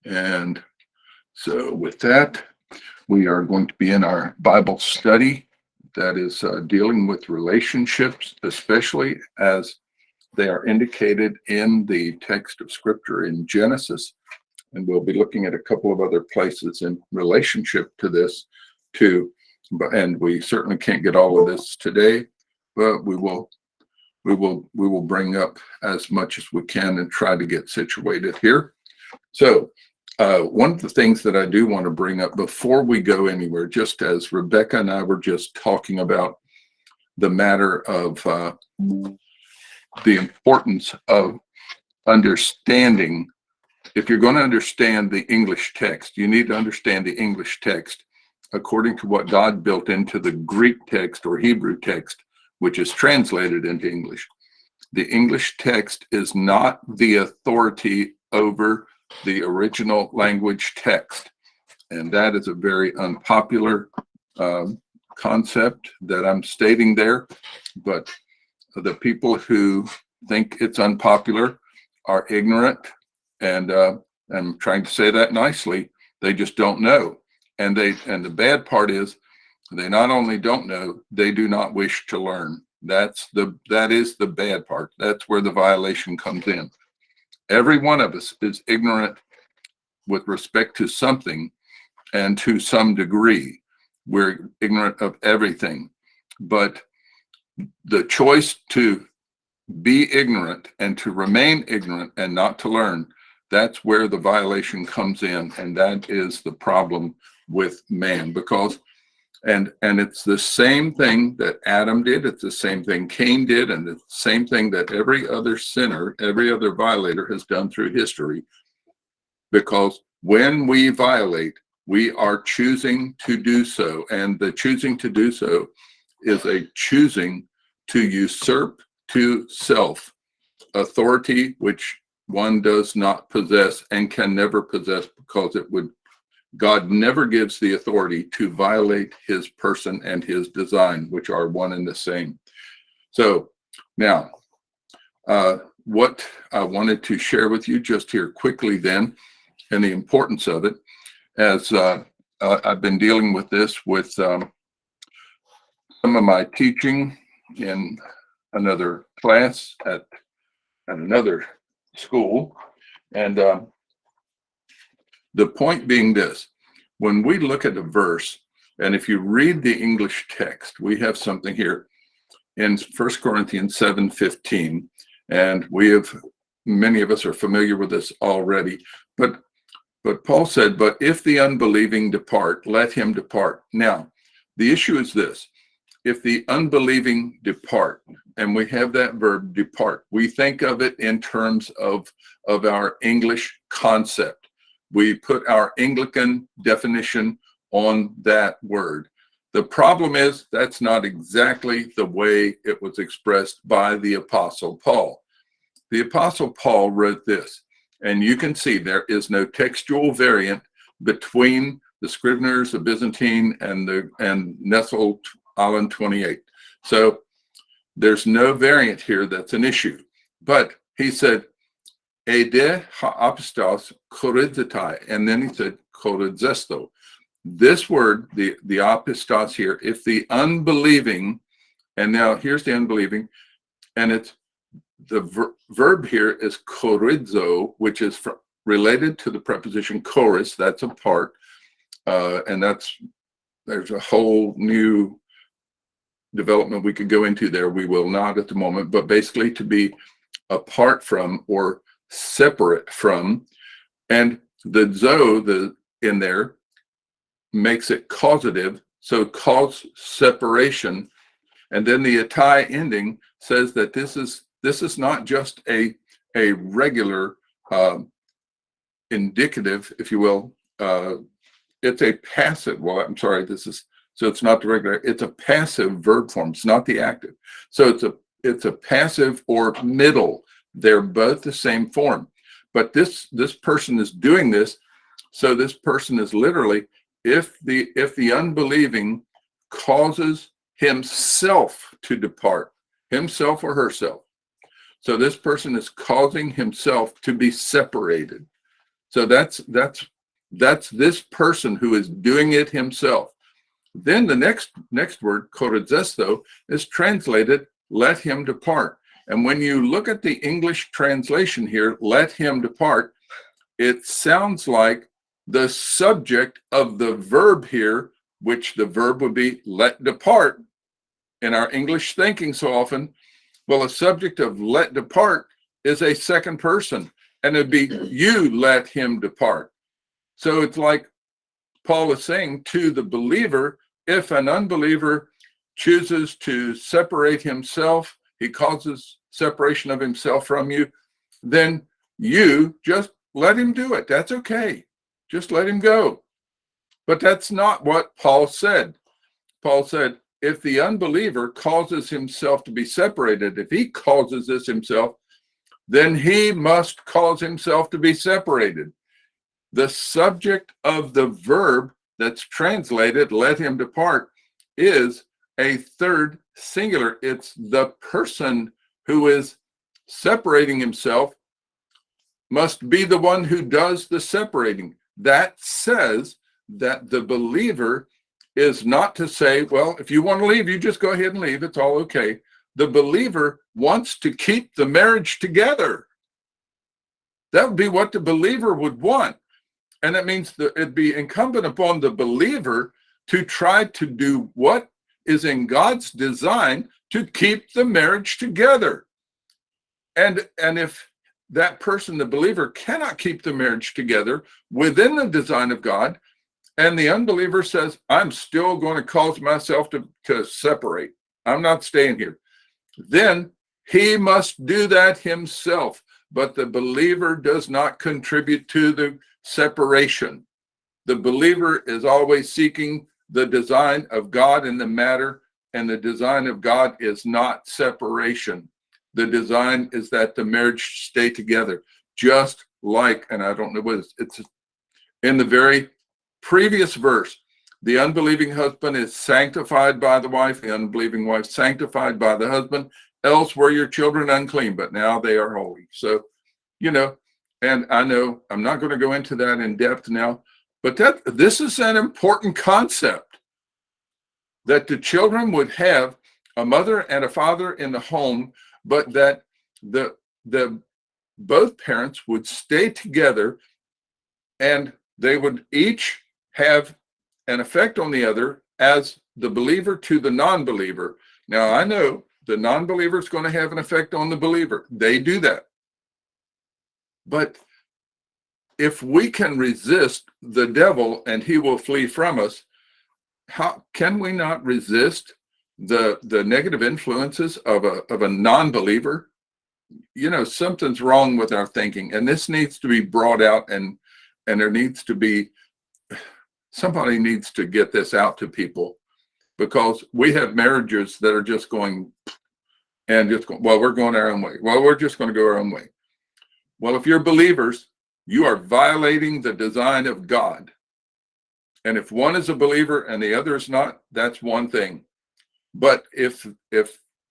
And so with that, we are going to be in our Bible study that is dealing with relationships, especially as they are indicated in the text of Scripture in Genesis. And we'll be looking at a couple of other places in relationship to this too. And we certainly can't get all of this today, but we will bring up as much as we can and try to get situated here. So one of the things that I do want to bring up before we go anywhere, just as Rebecca and I were just talking about the matter of the importance of understanding. If you're going to understand the English text, you need to understand the English text according to what God built into the Greek text or Hebrew text, which is translated into English. The English text is not the authority over the original language text. And that is a very unpopular concept that I'm stating there. But the people who think it's unpopular are ignorant. And I'm trying to say that nicely. They just don't know. And the bad part is they not only don't know, they do not wish to learn. That is the bad part. That's where the violation comes in. Every one of us is ignorant with respect to something, and to some degree, we're ignorant of everything. But the choice to be ignorant and to remain ignorant and not to learn, that's where the violation comes in, and that is the problem with man. Because and it's the same thing that Adam did, it's the same thing Cain did, and it's the same thing that every other sinner, every other violator has done through history. Because when we violate, we are choosing to do so, and the choosing to do so is a choosing to usurp to self authority, which one does not possess and can never possess, because God never gives the authority to violate his person and his design, which are one and the same. So now, what I wanted to share with you just here quickly then, and the importance of it, as I've been dealing with this with some of my teaching in another class at another school. And the point being this: when we look at a verse, and if you read the English text, we have something here in 1 Corinthians 7:15, and many of us are familiar with this already, but Paul said, "But if the unbelieving depart, let him depart." Now, the issue is this: if the unbelieving depart, and we have that verb depart, we think of it in terms of our English concept. We put our Anglican definition on that word. The problem is that's not exactly the way it was expressed by the Apostle Paul. The Apostle Paul wrote this, and you can see there is no textual variant between the Scribners of Byzantine and Nestle Alan 28. So there's no variant here that's an issue. But he said, Ede ha apostos chorizomai, and then he said chorizesto. This word, the apostos here, if the unbelieving, and now here's the unbelieving, and it's the verb here is chorizo, which is related to the preposition choris. That's a part, and there's a whole new development we could go into there. We will not at the moment, but basically to be apart from or separate from, and the zo in there makes it causative, so cause separation, and then the atai ending says that this is not just a regular indicative, if you will. It's a passive. Well, I'm sorry. So it's not the regular. It's a passive verb form. It's not the active. So it's a passive or middle. They're both the same form. But this person is doing this. So this person is literally, if the unbelieving causes himself to depart, himself or herself. So this person is causing himself to be separated. So that's this person who is doing it himself. Then the next word, korazesto, is translated, let him depart. And when you look at the English translation here, let him depart, it sounds like the subject of the verb here, which the verb would be let depart in our English thinking so often. Well, the subject of let depart is a second person, and it'd be you let him depart. So it's like Paul is saying to the believer, if an unbeliever chooses to separate himself, he causes separation of himself from you, then you just let him do it. That's okay. Just let him go. But that's not what Paul said. Paul said, if the unbeliever causes himself to be separated, if he causes this himself, then he must cause himself to be separated. The subject of the verb that's translated, let him depart, is a third singular. It's the person who is separating himself must be the one who does the separating. That says that the believer is not to say, well, if you want to leave, you just go ahead and leave. It's all okay. The believer wants to keep the marriage together. That would be what the believer would want. And that means that it'd be incumbent upon the believer to try to do what is in God's design to keep the marriage together. And if that person, the believer, cannot keep the marriage together within the design of God, and the unbeliever says, I'm still going to cause myself to separate, I'm not staying here, then he must do that himself. But the believer does not contribute to the separation. The believer is always seeking the design of God in the matter, and the design of God is not separation. The design is that the marriage stay together, just like, and I don't know what it's in the very previous verse, the unbelieving husband is sanctified by the wife, the unbelieving wife sanctified by the husband, else were your children unclean, but now they are holy. So, and I know I'm not going to go into that in depth now, but this is an important concept, that the children would have a mother and a father in the home, but that the both parents would stay together, and they would each have an effect on the other as the believer to the non-believer. Now, I know the non-believer is going to have an effect on the believer. They do that. But if we can resist the devil and he will flee from us, how can we not resist the negative influences of a non-believer? Something's wrong with our thinking, and this needs to be brought out, and there needs to be, somebody needs to get this out to people, because we have marriages that are just going and just going, well, we're going our own way. Well, we're just going to go our own way. Well, if you're believers, you are violating the design of God. And if one is a believer and the other is not, that's one thing. But if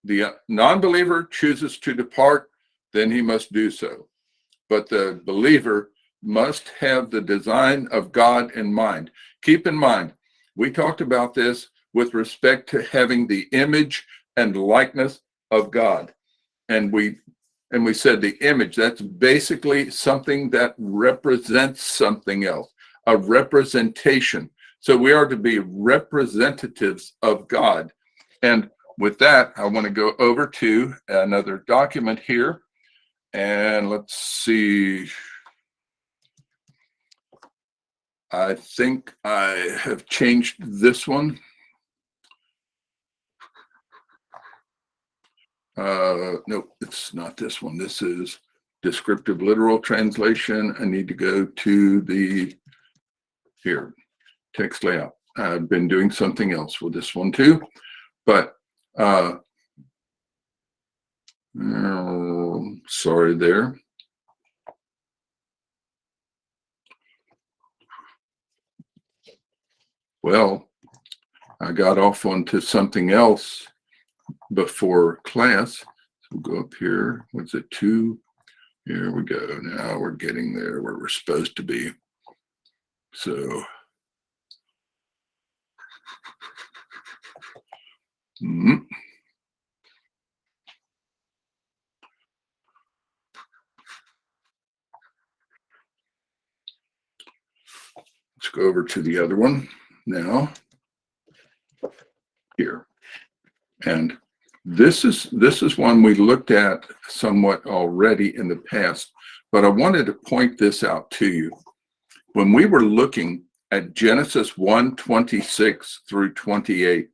the non-believer chooses to depart, then he must do so. But the believer must have the design of God in mind. Keep in mind, we talked about this with respect to having the image and likeness of God. And we said the image, that's basically something that represents something else, a representation. So we are to be representatives of God. And with that, I want to go over to another document here. And let's see. I think I have changed this one. No, it's not this one. This is descriptive literal translation. I need to go to here, text layout. I've been doing something else with this one too, but sorry there. we'll I got off onto something else before class. So we'll go up here. What's it, 2? Here we go. Now we're getting there where we're supposed to be. So, let's go over to the other one now. Here. And this is one we looked at somewhat already in the past, but I wanted to point this out to you. When we were looking at Genesis 1:26 through 28,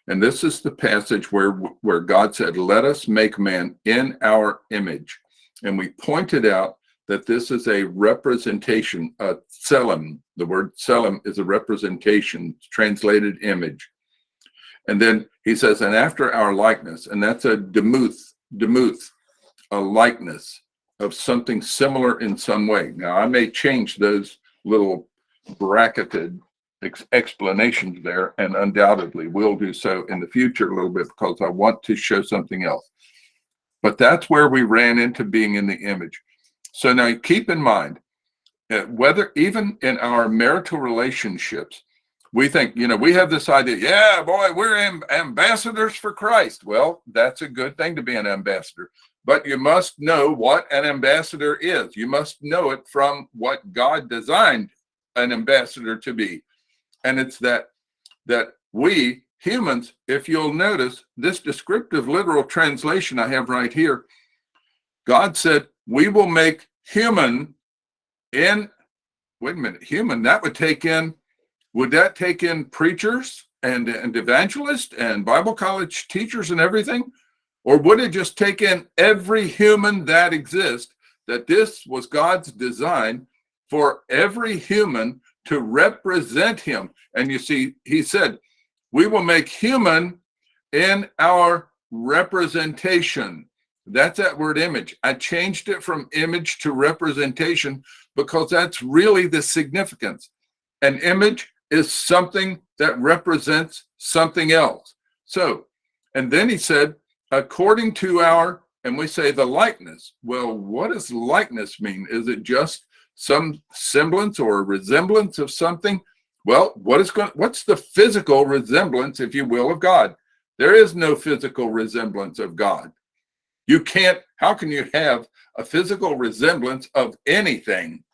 and this is the passage where God said, "Let us make man in our image." And we pointed out that this is a representation, a tselem. The word tselem is a representation, translated image. And then he says, and after our likeness, and that's a demuth, a likeness of something similar in some way. Now, I may change those little bracketed explanations there, and undoubtedly will do so in the future a little bit because I want to show something else. But that's where we ran into being in the image. So now keep in mind, whether even in our marital relationships, we think, we have this idea, yeah, boy, we're ambassadors for Christ. Well, that's a good thing to be an ambassador, but you must know what an ambassador is. You must know it from what God designed an ambassador to be. And it's that we humans, if you'll notice this descriptive literal translation I have right here, God said, we will make human in, wait a minute, human, that would take in, would that take in preachers and evangelists and Bible college teachers and everything? Or would it just take in every human that exists, that this was God's design for every human to represent him? And you see, he said, we will make human in our representation. That's that word image. I changed it from image to representation because that's really the significance. An image is something that represents something else. So, and then he said, according to our, and we say the likeness. Well, what does likeness mean? Is it just some semblance or resemblance of something? Well, what's the physical resemblance, if you will, of God? There is no physical resemblance of God. You can't, how can you have a physical resemblance of anything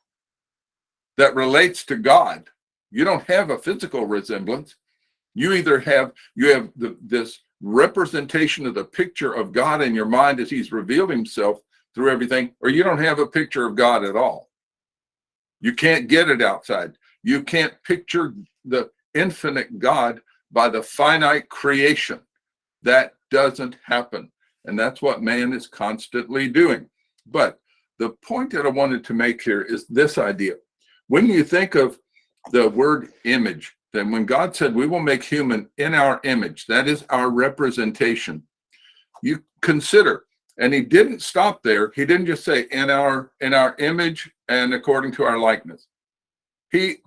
that relates to God? You don't have a physical resemblance. You either have, this representation of the picture of God in your mind as he's revealed himself through everything, or you don't have a picture of God at all. You can't get it outside. You can't picture the infinite God by the finite creation. That doesn't happen. And that's what man is constantly doing. But the point that I wanted to make here is this idea. When you think of the word image, then when God said we will make human in our image, that is our representation. You consider, and he didn't stop there. He didn't just say in our image and according to our likeness. He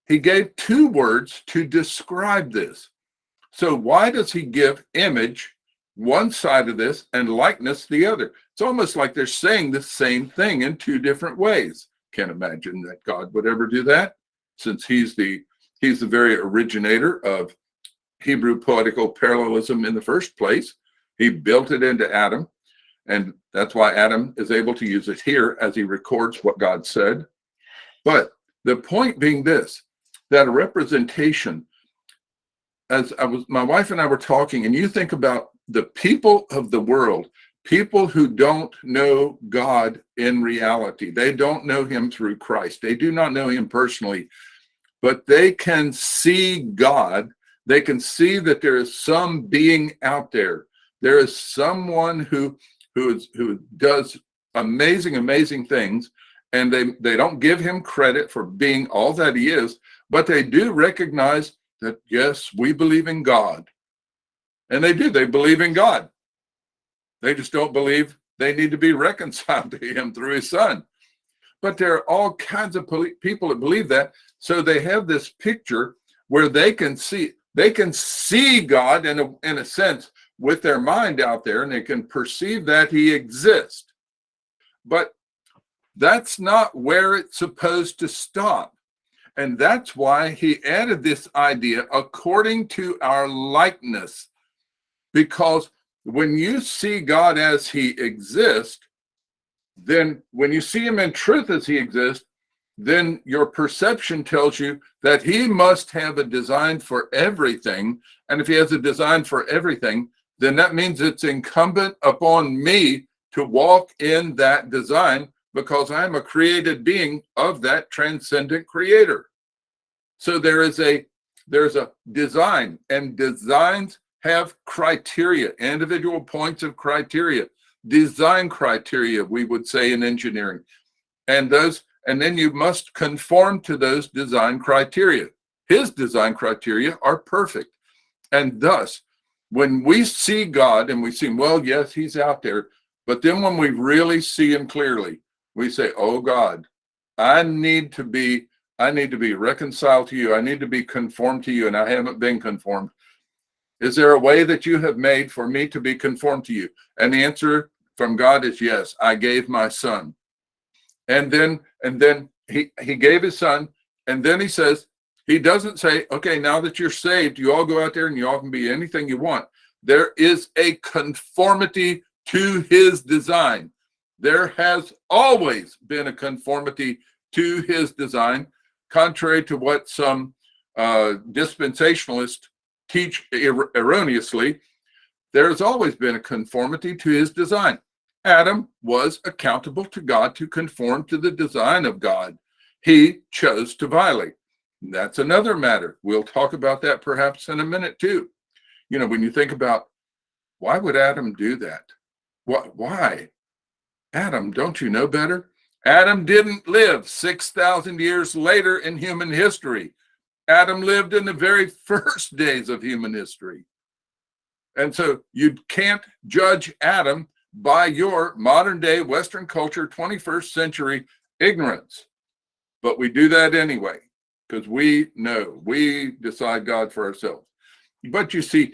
gave two words to describe this. So why does he give image one side of this and likeness the other? It's almost like they're saying the same thing in two different ways. Can't imagine that God would ever do that, since he's the very originator of Hebrew poetical parallelism in the first place. He built it into Adam, and that's why Adam is able to use it here as he records what God said. But the point being this, that a representation, as my wife and I were talking, and you think about the people of the world, people who don't know God in reality. They don't know him through Christ. They do not know him personally, but they can see God. They can see that there is some being out there. There is someone who does amazing things, and they don't give him credit for being all that he is, but they do recognize that, yes, we believe in God. And they do. They believe in God. They just don't believe they need to be reconciled to him through his son. But there are all kinds of people that believe that. So they have this picture where they can see God in a sense with their mind out there, and they can perceive that he exists. But that's not where it's supposed to stop. And that's why he added this idea, according to our likeness. Because when you see God as he exists, then when you see him in truth as he exists, then your perception tells you that he must have a design for everything. And if he has a design for everything, then that means it's incumbent upon me to walk in that design, because I'm a created being of that transcendent creator. So there's a design, and designs have criteria, individual points of criteria, design criteria, we would say in engineering. And then you must conform to those design criteria. His design criteria are perfect. And thus, when we see God and we see him, well, yes, he's out there. But then when we really see him clearly, we say, oh God, I need to be reconciled to you. I need to be conformed to you, and I haven't been conformed. Is there a way that you have made for me to be conformed to you? And the answer from God is yes. I gave my son. And then he gave his son, and then he says, he doesn't say, okay, now that you're saved, you all go out there and you all can be anything you want. There is a conformity to his design. There has always been a conformity to his design, contrary to what some dispensationalists teach erroneously. There has always been a conformity to his design. Adam was accountable to God to conform to the design of God. He chose to violate. That's another matter. We'll talk about that perhaps in a minute too. You know, when you think about, why would Adam do that? Why? Adam, don't you know better? Adam didn't live 6,000 years later in human history. Adam lived in the very first days of human history. And so you can't judge Adam by your modern day Western culture, 21st century ignorance. But we do that anyway, because we know, we decide God for ourselves. But you see,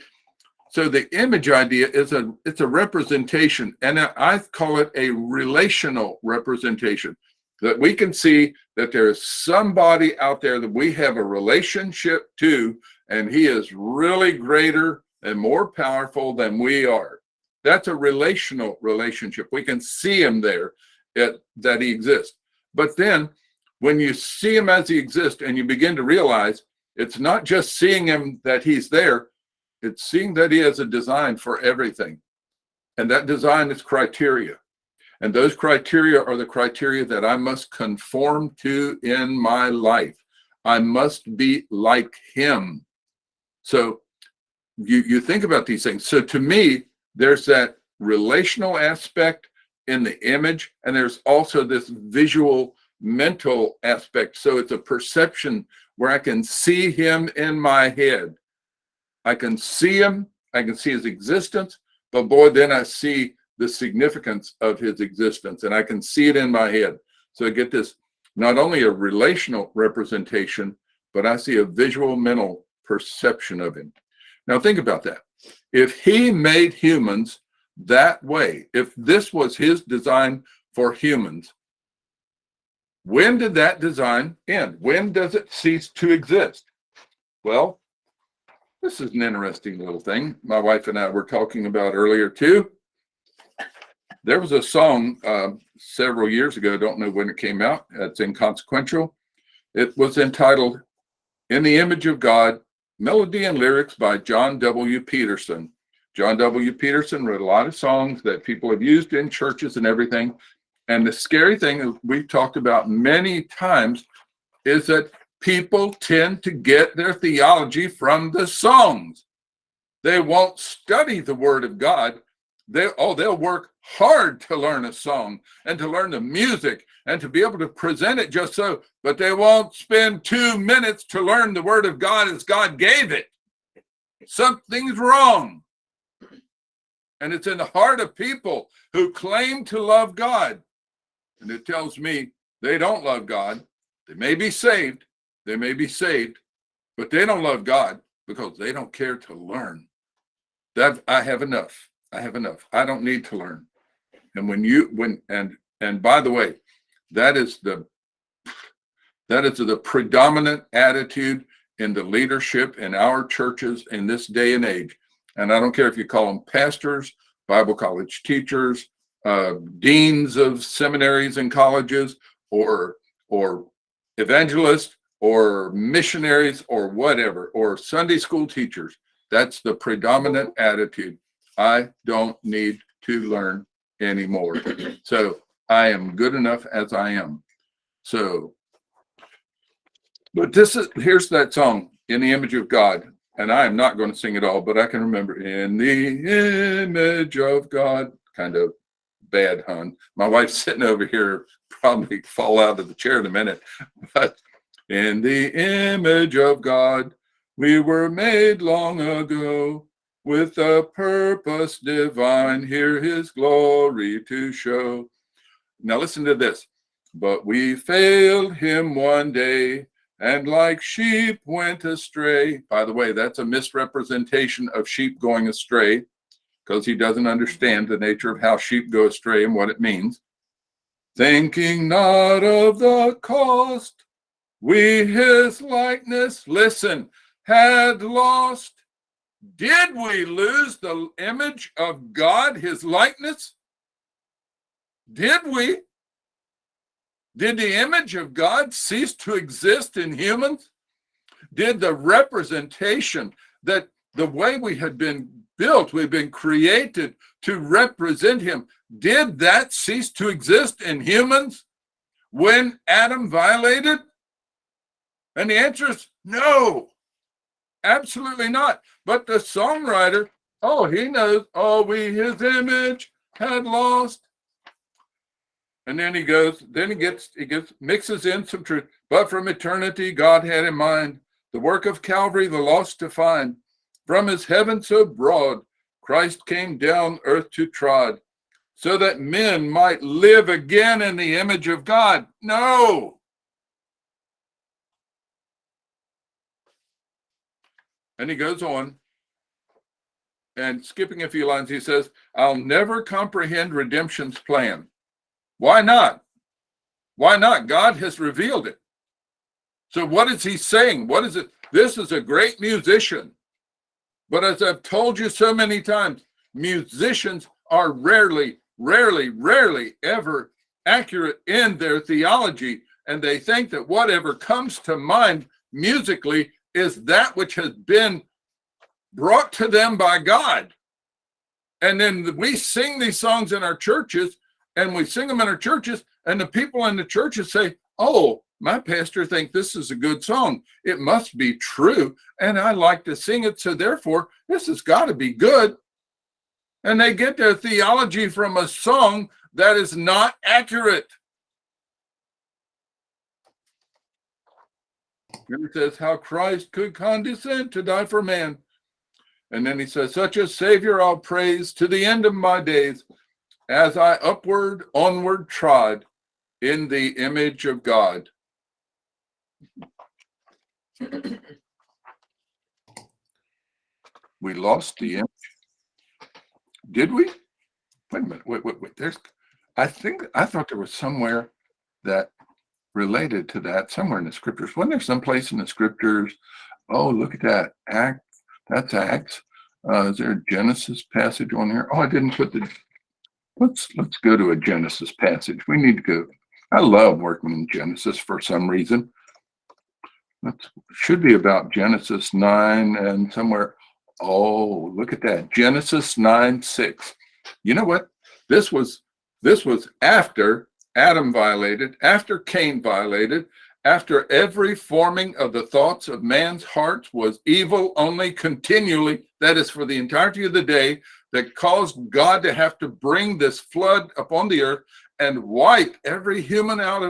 so the image idea is it's a representation, and I call it a relational representation, that we can see that there is somebody out there that we have a relationship to, and he is really greater and more powerful than we are. That's a relational relationship. We can see him there, that he exists. But then when you see him as he exists and you begin to realize it's not just seeing him that he's there, it's seeing that he has a design for everything. And that design is criteria. And those criteria are the criteria that I must conform to in my life. I must be like him. So you think about these things. So to me, there's that relational aspect in the image, and there's also this visual mental aspect. So it's a perception where I can see him in my head. I can see him, I can see his existence, but boy, then I see the significance of his existence, and I can see it in my head. So I get this, not only a relational representation, but I see a visual mental perception of him. Now think about that. If he made humans that way, if this was his design for humans, when did that design end? When does it cease to exist? Well, this is an interesting little thing my wife and I were talking about earlier too. There was a song several years ago, don't know when it came out, it's inconsequential. It was entitled In the Image of God, melody and lyrics by John W. Peterson. John W. Peterson wrote a lot of songs that people have used in churches and everything. And the scary thing that we've talked about many times is that people tend to get their theology from the songs. They won't study the Word of God. They'll work hard to learn a song and to learn the music and to be able to present it just so, but they won't spend 2 minutes to learn the Word of God as God gave it. Something's wrong. And it's in the heart of people who claim to love God. And it tells me they don't love God. They may be saved, but they don't love God because they don't care to learn. That I have enough. I don't need to learn. And And by the way, that is the predominant attitude in the leadership in our churches in this day and age. And I don't care if you call them pastors, Bible college teachers, deans of seminaries and colleges, or evangelists, or missionaries, or whatever, or Sunday school teachers. That's the predominant attitude. I don't need to learn anymore. So I am good enough as I am. So, but here's that song, In the Image of God. And I am not going to sing it all, but I can remember, in the image of God. Kind of bad, hon. My wife's sitting over here, probably fall out of the chair in a minute. But in the image of God, we were made long ago, with a purpose divine, here his glory to show. Now listen to this. But we failed him one day, and like sheep went astray. By the way, that's a misrepresentation of sheep going astray, because he doesn't understand the nature of how sheep go astray and what it means. Thinking not of the cost we his likeness, listen, had lost. Did we lose the image of God, his likeness? Did we? Did the image of God cease to exist in humans? Did the representation, that the way we had been built, we've been created to represent him, did that cease to exist in humans when Adam violated? And the answer is no, absolutely not. But the songwriter, he knows, we his image had lost. And then he mixes in some truth. But from eternity, God had in mind the work of Calvary, the lost to find. From his heaven so broad, Christ came down earth to trod, so that men might live again in the image of God. No. And he goes on, and skipping a few lines, he says, I'll never comprehend redemption's plan. Why not? Why not? God has revealed it. So what is he saying? What is it? This is a great musician. But as I've told you so many times, musicians are rarely ever accurate in their theology. And they think that whatever comes to mind musically is that which has been brought to them by God. And then we sing these songs in our churches, and and the people in the churches say, oh, my pastor thinks this is a good song. It must be true, and I like to sing it, so therefore this has got to be good. And they get their theology from a song that is not accurate. And it says how Christ could condescend to die for man. And then he says, such a Savior I'll praise to the end of my days, as I onward trod in the image of God. We lost the image. Did we? Wait a minute. Wait. I thought there was somewhere that related to that, somewhere in the scriptures. Wasn't there someplace in the scriptures? Oh, look at that. That's Acts. Is there a Genesis passage on here? I didn't put let's go to a Genesis passage. We need to go. I love working in Genesis for some reason. Should be about Genesis 9 and somewhere. Oh, look at that. Genesis 9:6. You know what? This was after Adam violated, after Cain violated, after every forming of the thoughts of man's hearts was evil only continually, that is for the entirety of the day, that caused God to have to bring this flood upon the earth and wipe every human out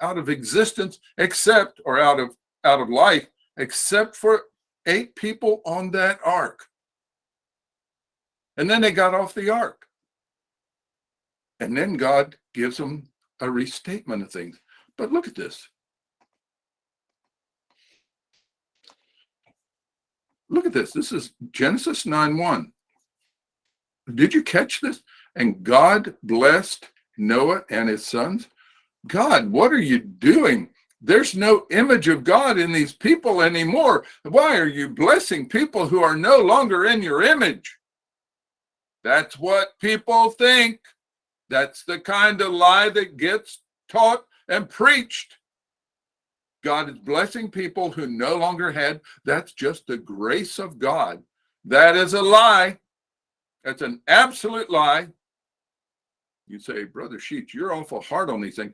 of existence, except, or out of life, except for 8 people on that ark. And then they got off the ark. And then God gives them a restatement of things. But look at this. Look at this. This is Genesis 9:1. Did you catch this? And God blessed Noah and his sons, God, what are you doing? There's no image of God in these people anymore. Why are you blessing people who are no longer in your image? That's what people think. That's the kind of lie that gets taught and preached. God is blessing people who no longer had. That's just the grace of God. That is a lie. That's an absolute lie. You say, Brother Sheets, you're awful hard on these things.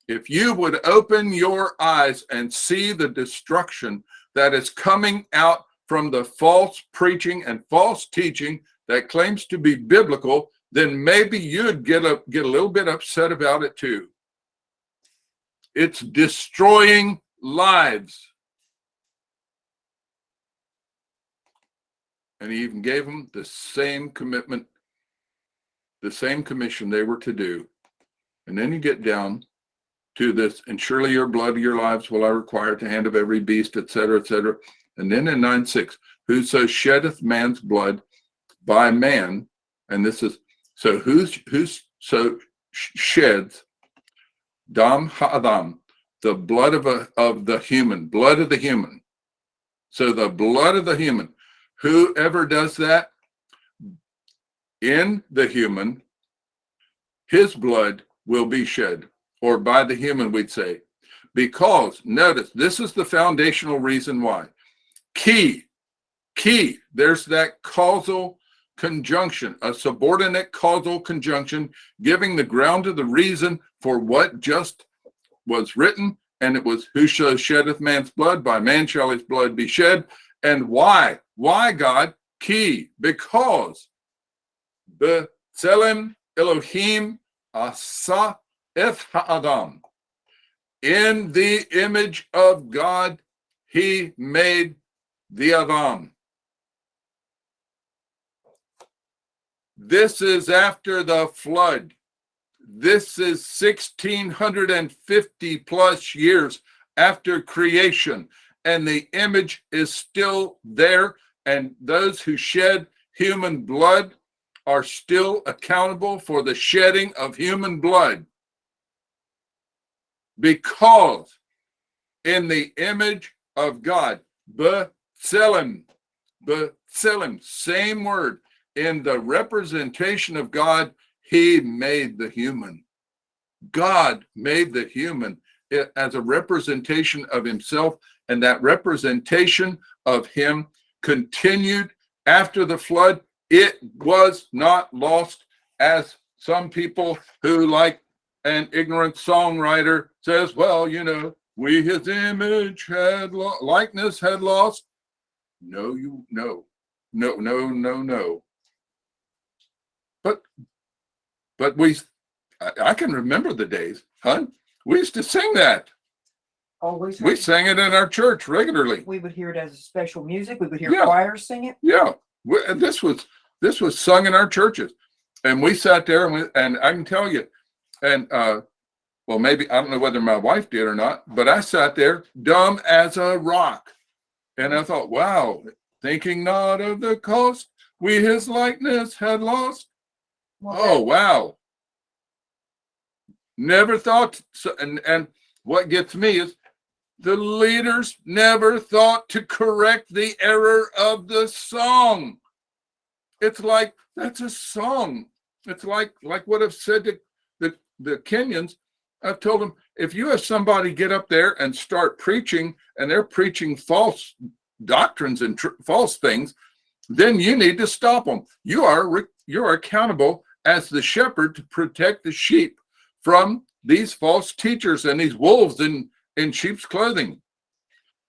If you would open your eyes and see the destruction that is coming out from the false preaching and false teaching that claims to be biblical, then maybe you'd get a little bit upset about it too. It's destroying lives. And he even gave them the same commitment, the same commission they were to do. And then you get down to this, and surely your blood, your lives will I require at the hand of every beast, etc., etc. And then in 9:6, whoso sheddeth man's blood by man, and this is, so whoso sheds dam ha'adam, the blood of the human, blood of the human. So the blood of the human, whoever does that in the human, his blood will be shed. Or by the human, we'd say. Because, notice, this is the foundational reason why. Key, there's that causal conjunction, a subordinate causal conjunction, giving the ground to the reason for what just was written, and it was, whoso sheddeth man's blood, by man shall his blood be shed. And why? Why, God? Key, because B'Tselem Elohim Asa Eth Ha'adam. In the image of God, he made the Adam. This is after the flood. This is 1650 plus years after creation. And the image is still there. And those who shed human blood are still accountable for the shedding of human blood. Because in the image of God, B'Tselem, same word, in the representation of God, he made the human. God made the human as a representation of himself, and that representation of him continued after the flood. It was not lost, as some people who, like an ignorant songwriter says, well, you know, we his image had likeness had lost. No. But I can remember the days, huh? We used to sing that. Always. We sang it in our church regularly. We would hear it as special music. We would hear choirs sing it. Yeah, this was sung in our churches, and we sat there and I can tell you, and well, maybe I don't know whether my wife did or not, but I sat there dumb as a rock, and I thought, wow, thinking not of the cost we his likeness had lost. Well, oh wow, never thought. So, and what gets me is the leaders never thought to correct the error of the song. It's like, that's a song. It's like what I've said to the Kenyans. I've told them, if you have somebody get up there and start preaching, and they're preaching false doctrines and false things, then you need to stop them. You are accountable as the shepherd to protect the sheep from these false teachers and these wolves in sheep's clothing.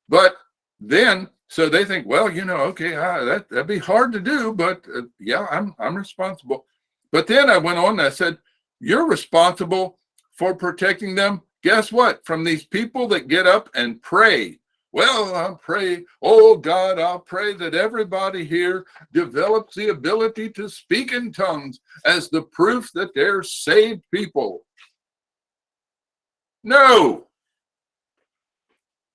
But then, so they think, well, you know, okay, that'd be hard to do, but yeah, I'm responsible. But then I went on and I said, you're responsible for protecting them. Guess what? From these people that get up and pray. Well, I'll pray, oh God, I'll pray that everybody here develops the ability to speak in tongues as the proof that they're saved people. No.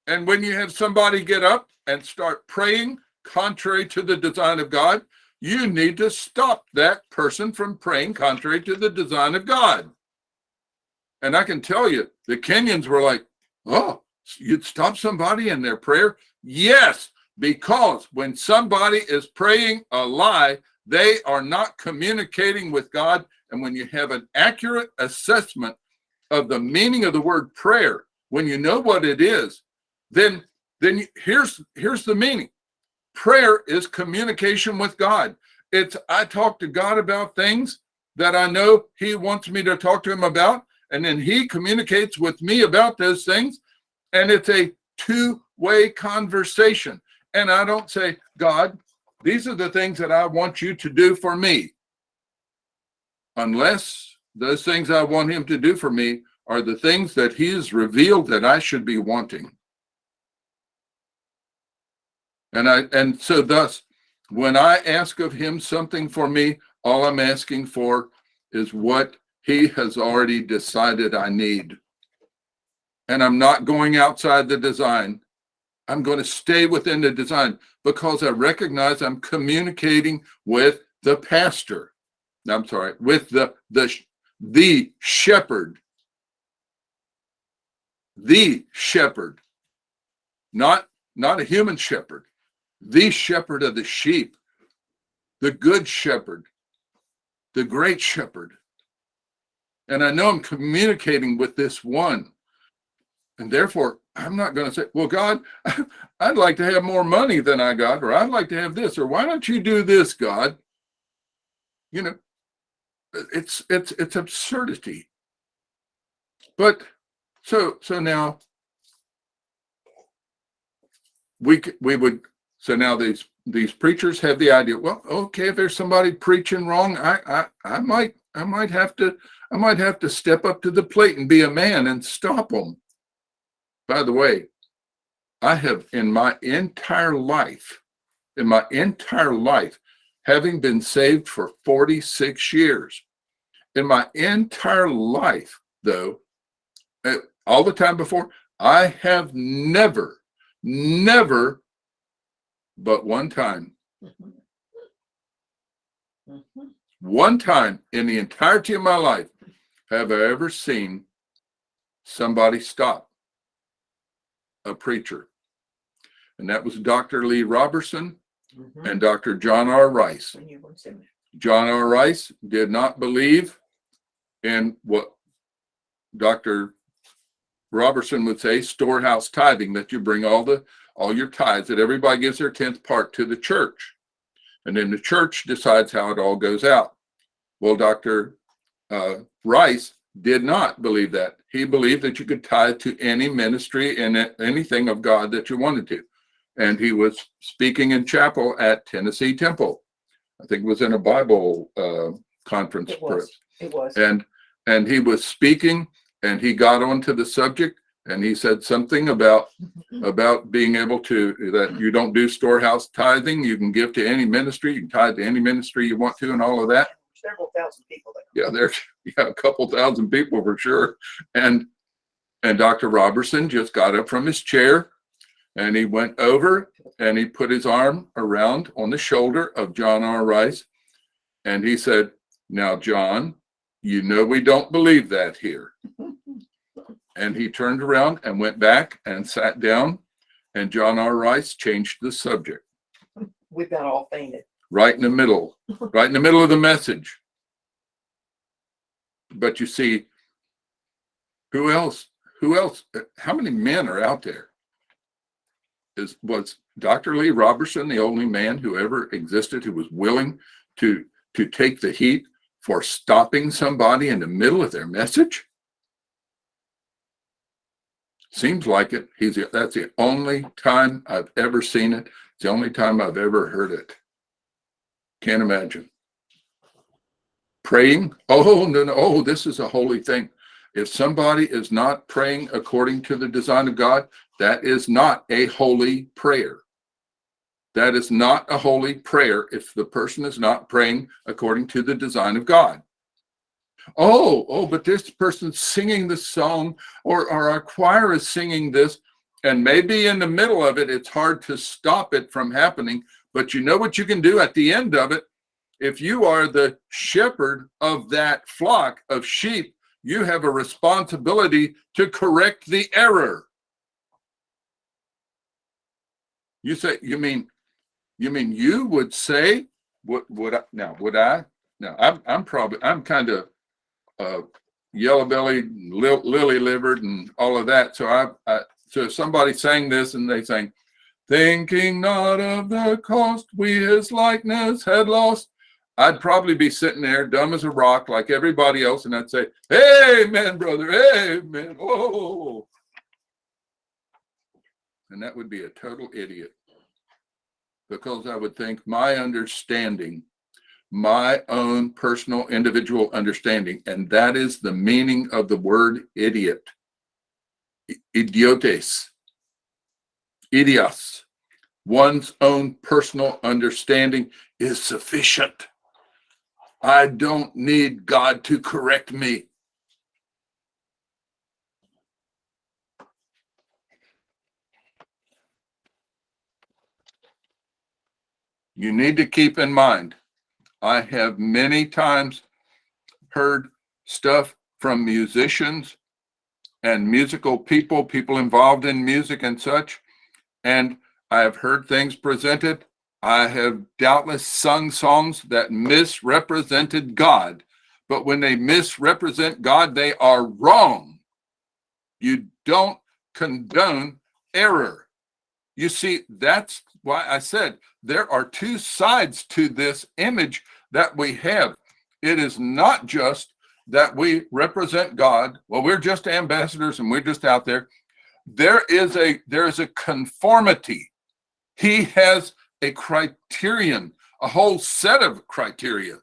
And when you have somebody get up and start praying contrary to the design of God, you need to stop that person from praying contrary to the design of God. And I can tell you, the Kenyans were like, oh, you'd stop somebody in their prayer? Yes, because when somebody is praying a lie, they are not communicating with God. And when you have an accurate assessment of the meaning of the word prayer, when you know what it is, then here's the meaning. Prayer is communication with God. It's I talk to God about things that I know he wants me to talk to him about, and then he communicates with me about those things, and it's a two-way conversation. And I don't say, God, these are the things that I want you to do for me, unless those things I want him to do for me are the things that he has revealed that I should be wanting. And so thus, when I ask of him something for me, all I'm asking for is what he has already decided I need. And I'm not going outside the design. I'm going to stay within the design because I recognize I'm communicating with the pastor. I'm sorry, with the shepherd. The shepherd, not a human shepherd, the shepherd of the sheep, the good shepherd, the great shepherd. And I know I'm communicating with this one. And therefore, I'm not going to say, well, God, I'd like to have more money than I got, or I'd like to have this, or why don't you do this, God? You know, it's absurdity. But so now we would, so now these preachers have the idea, well, okay, if there's somebody preaching wrong, I might have to step up to the plate and be a man and stop them. By the way, I have in my entire life, having been saved for 46 years, in my entire life, though, all the time before, I have never, but one time, one time in the entirety of my life, have I ever seen somebody stop a preacher. And that was Dr. Lee Robertson and Dr. John R. Rice. John R. Rice did not believe in what Dr. Robertson would say, storehouse tithing, that you bring all your tithes, that everybody gives their 10th part to the church. And then the church decides how it all goes out. Well, Dr. Rice did not believe that. He believed that you could tithe to any ministry and anything of God that you wanted to. And he was speaking in chapel at Tennessee Temple. I think it was in a Bible conference. It was. And he was speaking, and he got onto the subject, and he said something about being able to, that you don't do storehouse tithing. You can give to any ministry. You can tithe to any ministry you want to, and all of that. Several thousand people there. Yeah, there's a couple thousand people for sure. And Dr. Robertson just got up from his chair, and he went over and he put his arm around on the shoulder of John R. Rice. And he said, now, John, you know we don't believe that here. And he turned around and went back and sat down, and John R. Rice changed the subject. We got all fainted. Right in the middle of the message. But you see, who else, how many men are out there? Was Dr. Lee Robertson the only man who ever existed who was willing to take the heat for stopping somebody in the middle of their message? Seems like it. That's the only time I've ever seen it. It's the only time I've ever heard it. Can't imagine. Praying? Oh, no. Oh, this is a holy thing. If somebody is not praying according to the design of God, that is not a holy prayer. That is not a holy prayer if the person is not praying according to the design of God. Oh, but this person's singing the song, or our choir is singing this, and maybe in the middle of it, it's hard to stop it from happening. But you know what you can do at the end of it? If you are the shepherd of that flock of sheep, You have a responsibility to correct the error. You say, you mean you would say, would I, now, would I? No, I'm kind of yellow bellied, lily livered, and all of that. So so if somebody sang this and they sang, thinking not of the cost we his likeness had lost, I'd probably be sitting there dumb as a rock like everybody else, and I'd say, amen, brother, amen. Oh, and that would be a total idiot, because I would think my understanding, my own personal individual understanding, and that is the meaning of the word idiot. Idiotes. Idios. One's own personal understanding is sufficient. I don't need God to correct me. You need to keep in mind, I have many times heard stuff from musicians and musical people involved in music and such, and I have heard things presented. I have doubtless sung songs that misrepresented God, but when they misrepresent God, they are wrong. You don't condone error. You see, that's why I said there are two sides to this image that we have. It is not just that we represent God. Well, we're just ambassadors and we're just out there. There is a conformity. He has a criterion, a whole set of criteria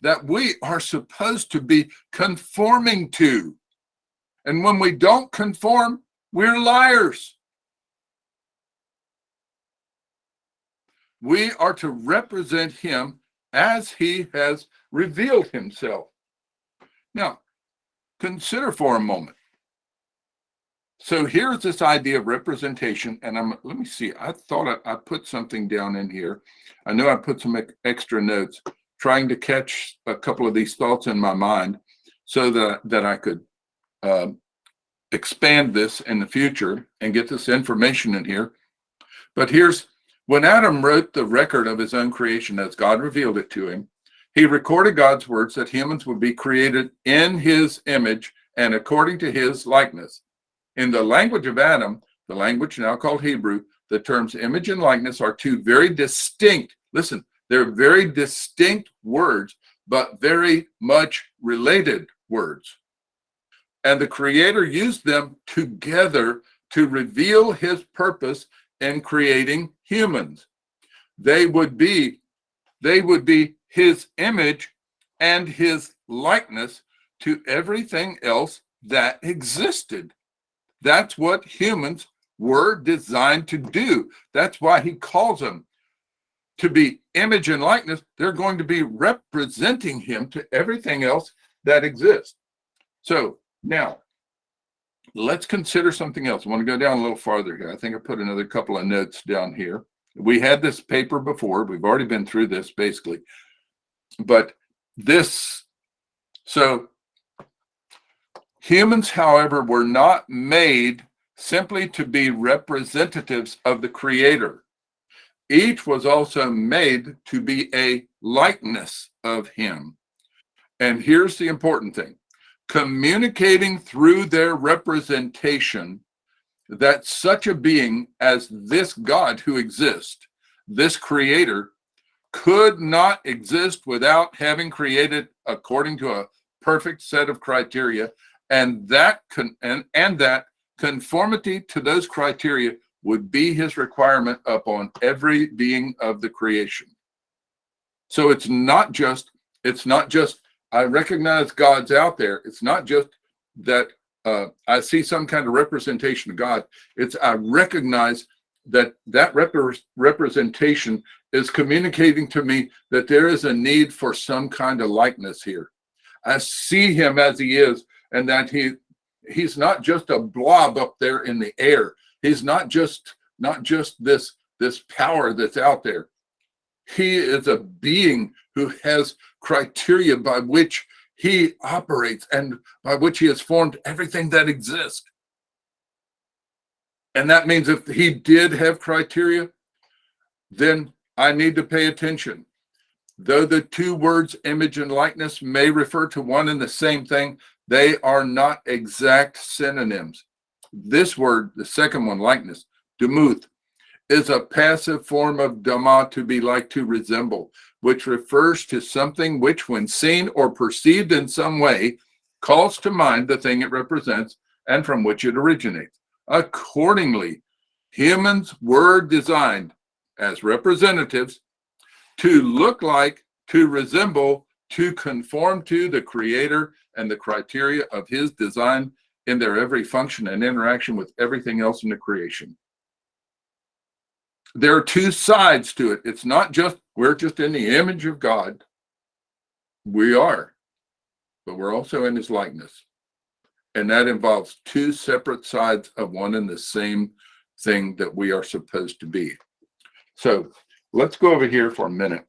that we are supposed to be conforming to. And when we don't conform, we're liars. We are to represent him as he has revealed himself. Now, consider for a moment. So here's this idea of representation, and let me see. I thought I put something down in here. I know I put some extra notes, trying to catch a couple of these thoughts in my mind, so that I could expand this in the future and get this information in here. But when Adam wrote the record of his own creation as God revealed it to him, he recorded God's words that humans would be created in his image and according to his likeness. In the language of Adam, the language now called Hebrew, the terms image and likeness are two very distinct, listen, they're very distinct words, but very much related words. And the Creator used them together to reveal his purpose in creating humans. They would be his image and his likeness to everything else that existed. That's what humans were designed to do. That's why he calls them to be image and likeness. They're going to be representing him to everything else that exists. So now, let's consider something else. I want to go down a little farther here. I think I put another couple of notes down here. We had this paper before. We've already been through this basically. But so humans, however, were not made simply to be representatives of the Creator. Each was also made to be a likeness of him. And here's the important thing. Communicating through their representation that such a being as this God who exists, this Creator, could not exist without having created according to a perfect set of criteria, and that conformity to those criteria would be his requirement upon every being of the creation. So it's not just I recognize God's out there. It's not just that I see some kind of representation of God. It's I recognize that representation is communicating to me that there is a need for some kind of likeness here. I see him as he is, and that he's not just a blob up there in the air. He's not just this power that's out there. He is a being who has criteria by which he operates and by which he has formed everything that exists. And that means if he did have criteria, then I need to pay attention. Though the two words image and likeness may refer to one and the same thing, they are not exact synonyms. This word, the second one, likeness, demuth, is a passive form of dama, to be like, to resemble, which refers to something which, when seen or perceived in some way, calls to mind the thing it represents and from which it originates. Accordingly, humans were designed as representatives to look like, to resemble, to conform to the Creator and the criteria of his design in their every function and interaction with everything else in the creation. There are two sides to it. It's not just, we're just in the image of God. We are, but we're also in his likeness. And that involves two separate sides of one and the same thing that we are supposed to be. So let's go over here for a minute.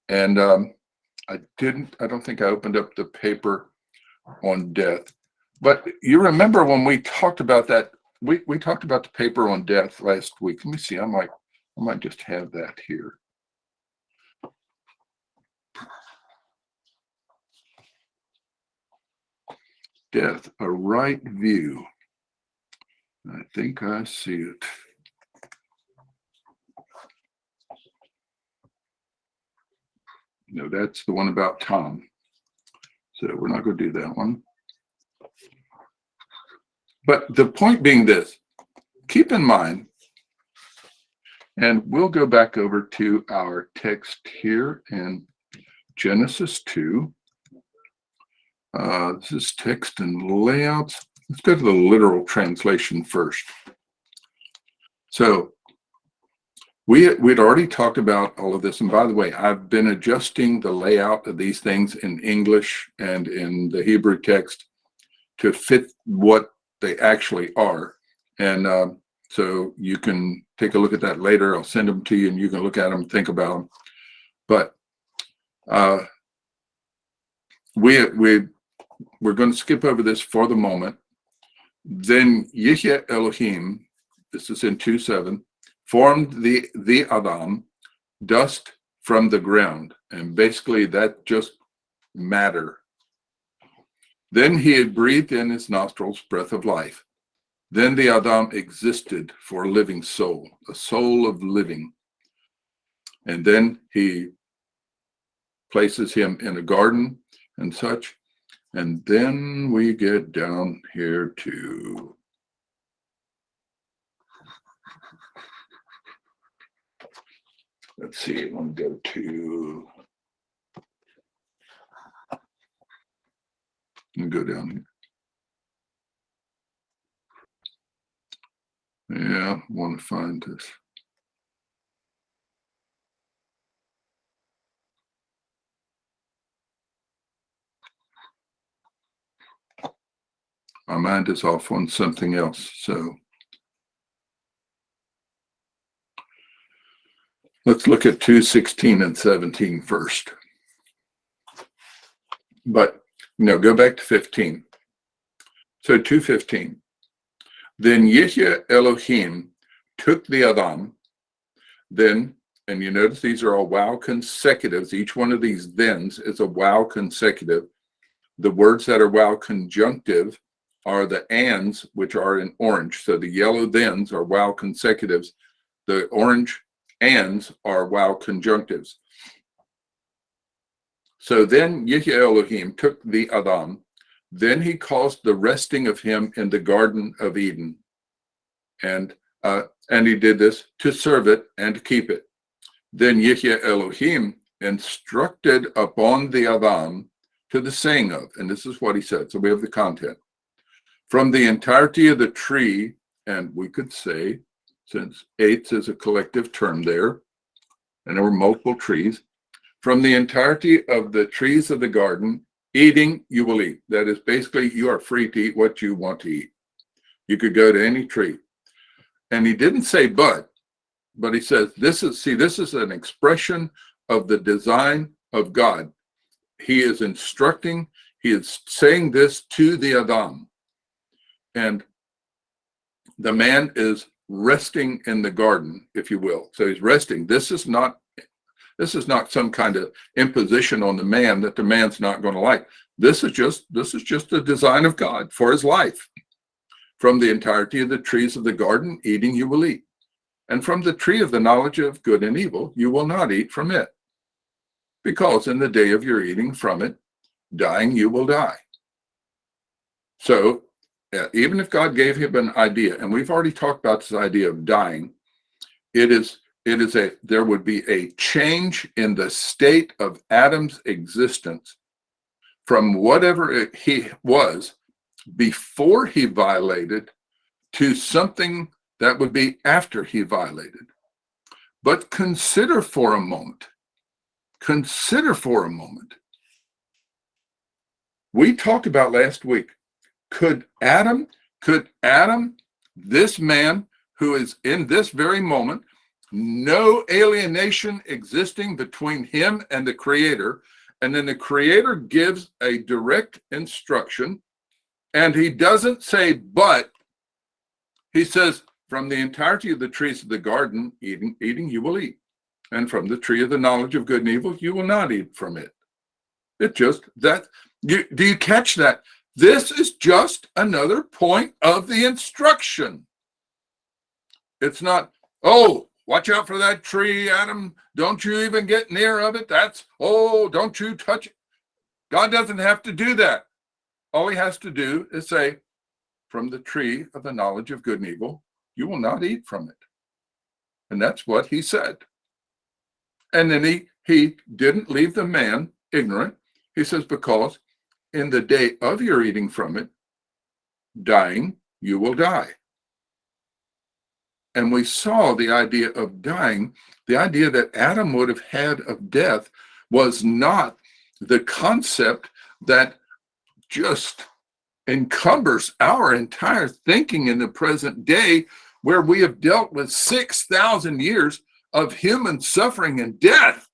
And I don't think I opened up the paper on death. But you remember when we talked about that, we talked about the paper on death last week. Let me see, I might just have that here. Death, a right view. I think I see it. No, that's the one about Tom. So we're not going to do that one. But the point being this, keep in mind, and we'll go back over to our text here in Genesis 2. This is text and layouts. Let's go to the literal translation first. So we'd already talked about all of this. And by the way, I've been adjusting the layout of these things in English and in the Hebrew text to fit what they actually are. And so you can take a look at that later. I'll send them to you and you can look at them, think about them. But we're going to skip over this for the moment. Then Yihya Elohim, this is in 2:7, formed the Adam, dust from the ground. And basically that just matter. Then he had breathed in his nostrils breath of life. Then the Adam existed for a living soul, a soul of living. And then he places him in a garden and such. And then we get down here to let's see, I want to go to go down here. Yeah, I want to find this. My mind is off on something else. So let's look at 2:16 and 17 first. But go back to 15. So 2:15. Then Yihya Elohim took the Adam, then, and you notice these are all wow consecutives. Each one of these thens is a wow consecutive. The words that are wow conjunctive are the ands, which are in orange. So the yellow thens are wow consecutives. The orange ands are wow conjunctives. So then Yihya Elohim took the Adam, then he caused the resting of him in the Garden of Eden. And he did this to serve it and to keep it. Then Yihya Elohim instructed upon the Adam to the saying of, and this is what he said. So we have the content. From the entirety of the tree, and we could say, since eights is a collective term there, and there were multiple trees, from the entirety of the trees of the garden, eating you will eat. That is basically, you are free to eat what you want to eat. You could go to any tree. And he didn't say but he says, this is an expression of the design of God. He is instructing, He is saying this to the Adam. And the man is resting in the garden, if you will. So he's resting. This is not some kind of imposition on the man that the man's not going to like. This is just the design of God for his life. From the entirety of the trees of the garden, eating you will eat. And from the tree of the knowledge of good and evil, you will not eat from it. Because in the day of your eating from it, dying you will die. So even if God gave him an idea, and we've already talked about this idea of dying, there would be a change in the state of Adam's existence from whatever he was before he violated to something that would be after he violated. But consider for a moment. We talked about last week, could Adam, this man who is in this very moment, no alienation existing between him and the Creator, and then the Creator gives a direct instruction, and he doesn't say, but, he says, from the entirety of the trees of the garden, eating you will eat. And from the tree of the knowledge of good and evil, you will not eat from it. It just, do you catch that? This is just another point of the instruction. It's not, oh, watch out for that tree, Adam. Don't you even get near of it. Don't you touch it. God doesn't have to do that. All he has to do is say, from the tree of the knowledge of good and evil, you will not eat from it. And that's what he said. And then he didn't leave the man ignorant. He says, because in the day of your eating from it, dying, you will die. And we saw the idea of dying, the idea that Adam would have had of death was not the concept that just encumbers our entire thinking in the present day, where we have dealt with 6,000 years of human suffering and death.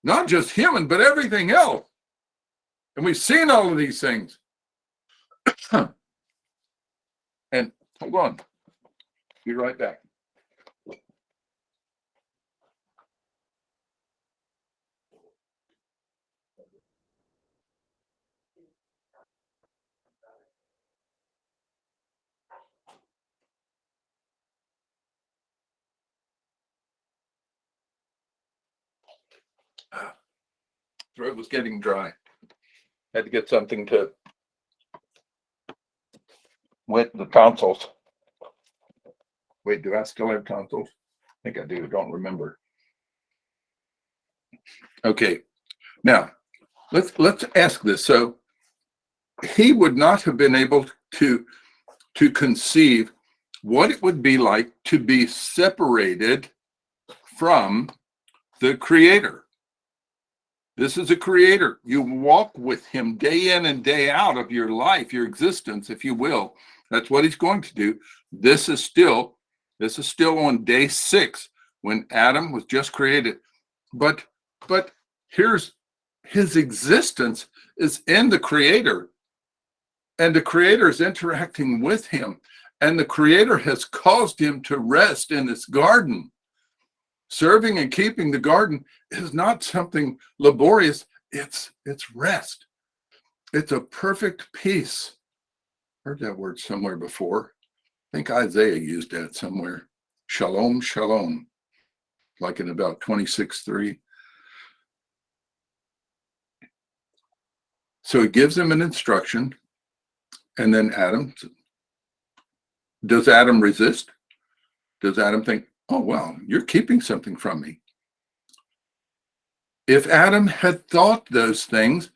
Not just human, but everything else. And we've seen all of these things. And hold on. Be right back. Throat was getting dry. Had to get something to wet the tonsils. Wait, do I still have tonsils? I think I do. Don't remember. Okay. Now, let's ask this. So he would not have been able to conceive what it would be like to be separated from the Creator. This is a Creator. You walk with him day in and day out of your life, your existence, if you will. That's what he's going to do. This is still on day 6 when Adam was just created. But here's his existence is in the Creator, and the Creator is interacting with him, and the Creator has caused him to rest in this garden. Serving and keeping the garden is not something laborious. It's rest. It's a perfect peace. Heard that word somewhere before. I think Isaiah used that somewhere. Shalom, shalom. Like in about 26:3. So he gives him an instruction. And then does Adam resist? Does Adam think, oh, well, you're keeping something from me? If Adam had thought those things,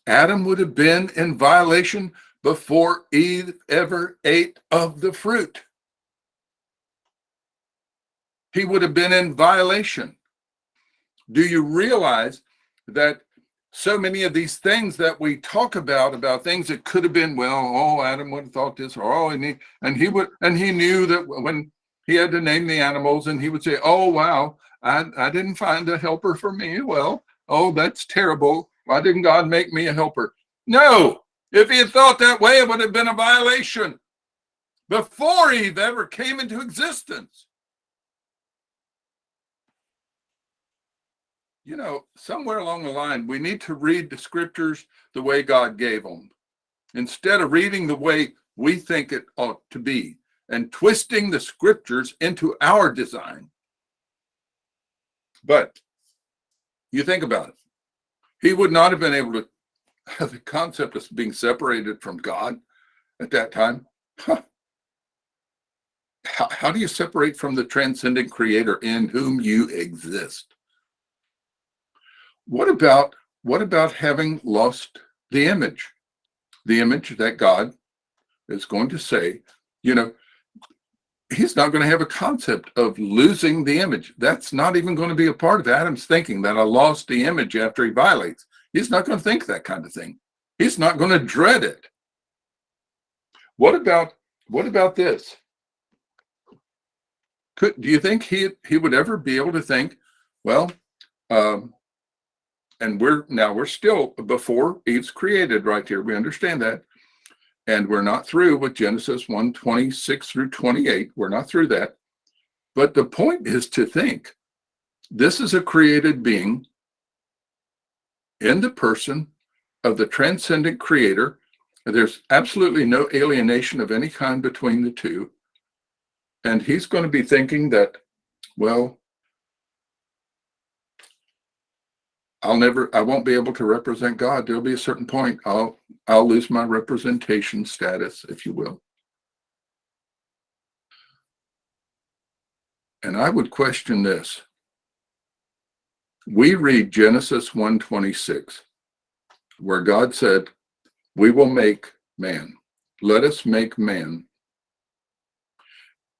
Adam would have been in violation before Eve ever ate of the fruit. He would have been in violation. Do you realize that so many of these things that we talk about things that could have been, Adam would have thought this, or and he knew that when he had to name the animals, and he would say, oh, wow, I didn't find a helper for me. Well, oh, that's terrible. Why didn't God make me a helper? No. If he had thought that way, it would have been a violation before Eve ever came into existence. You know, somewhere along the line, we need to read the scriptures the way God gave them, instead of reading the way we think it ought to be and twisting the scriptures into our design. But you think about it. He would not have been able to have the concept of being separated from God at that time. Huh. How do you separate from the transcendent creator in whom you exist? What about having lost the image? The image that God is going to say, you know, he's not going to have a concept of losing the image. That's not even going to be a part of Adam's thinking, that I lost the image after he violates. He's not going to think that kind of thing. He's not going to dread it. What about this? Do you think he would ever be able to think, well, and we're still before Eve's created right here. We understand that. And we're not through with Genesis 1:26 through 28. We're not through that. But the point is to think this is a created being in the person of the transcendent creator. There's absolutely no alienation of any kind between the two. And he's going to be thinking that, well, I won't be able to represent God. There'll be a certain point I'll lose my representation status, if you will. And I would question this. We read Genesis 1:26, where God said, we will make man. Let us make man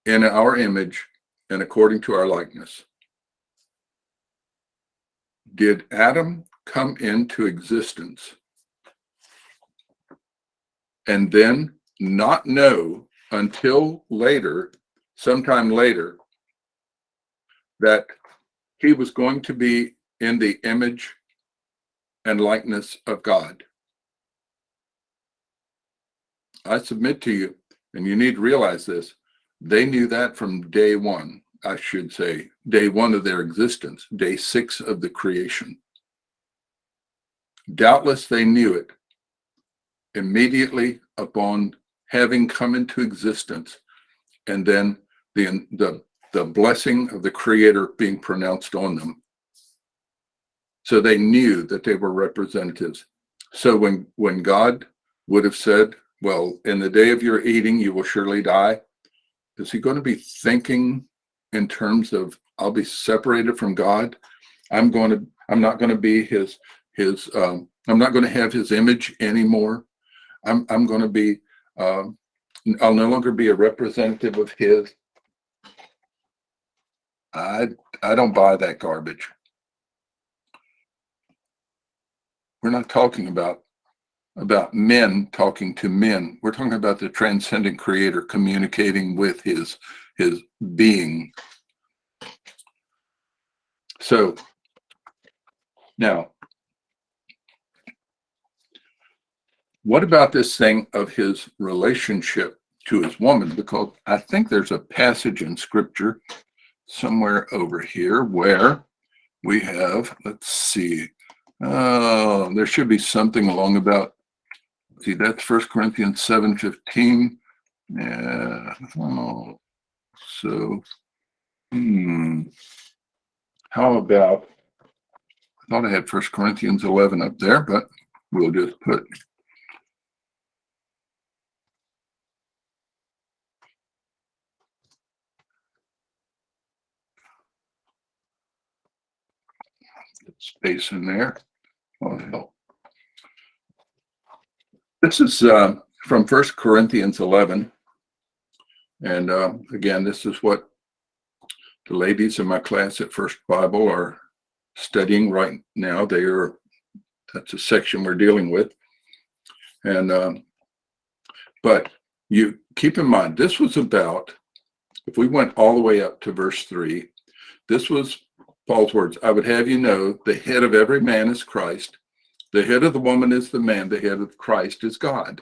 in our image and according to our likeness. Did Adam come into existence and then not know until later, sometime later, that he was going to be in the image and likeness of God? I submit to you, and you need to realize this, they knew that from day one. I should say, day one of their existence, day 6 of the creation. Doubtless they knew it immediately upon having come into existence, and then the blessing of the Creator being pronounced on them. So they knew that they were representatives. So when God would have said, well, in the day of your eating, you will surely die, is he going to be thinking in terms of, I'll be separated from God? I'm not going to be his I'm not going to have his image anymore. I'm going to be, I'll no longer be a representative of his. I don't buy that garbage. We're not talking about men talking to men. We're talking about the transcendent creator communicating with his being. So now, what about this thing of his relationship to his woman? Because I think there's a passage in scripture somewhere over here where we have, let's see, there should be something along about, see, that's 1 Corinthians 7:15. How about, I thought I had 1 Corinthians 11 up there, but we'll just put space in there. Oh, hell. This is from 1 Corinthians 11. And again, this is what the ladies in my class at First Bible are studying right now. That's a section we're dealing with. And but you keep in mind, this was about, if we went all the way up to verse 3, this was Paul's words. I would have you know, the head of every man is Christ, The head of the woman is the man. The head of Christ is God.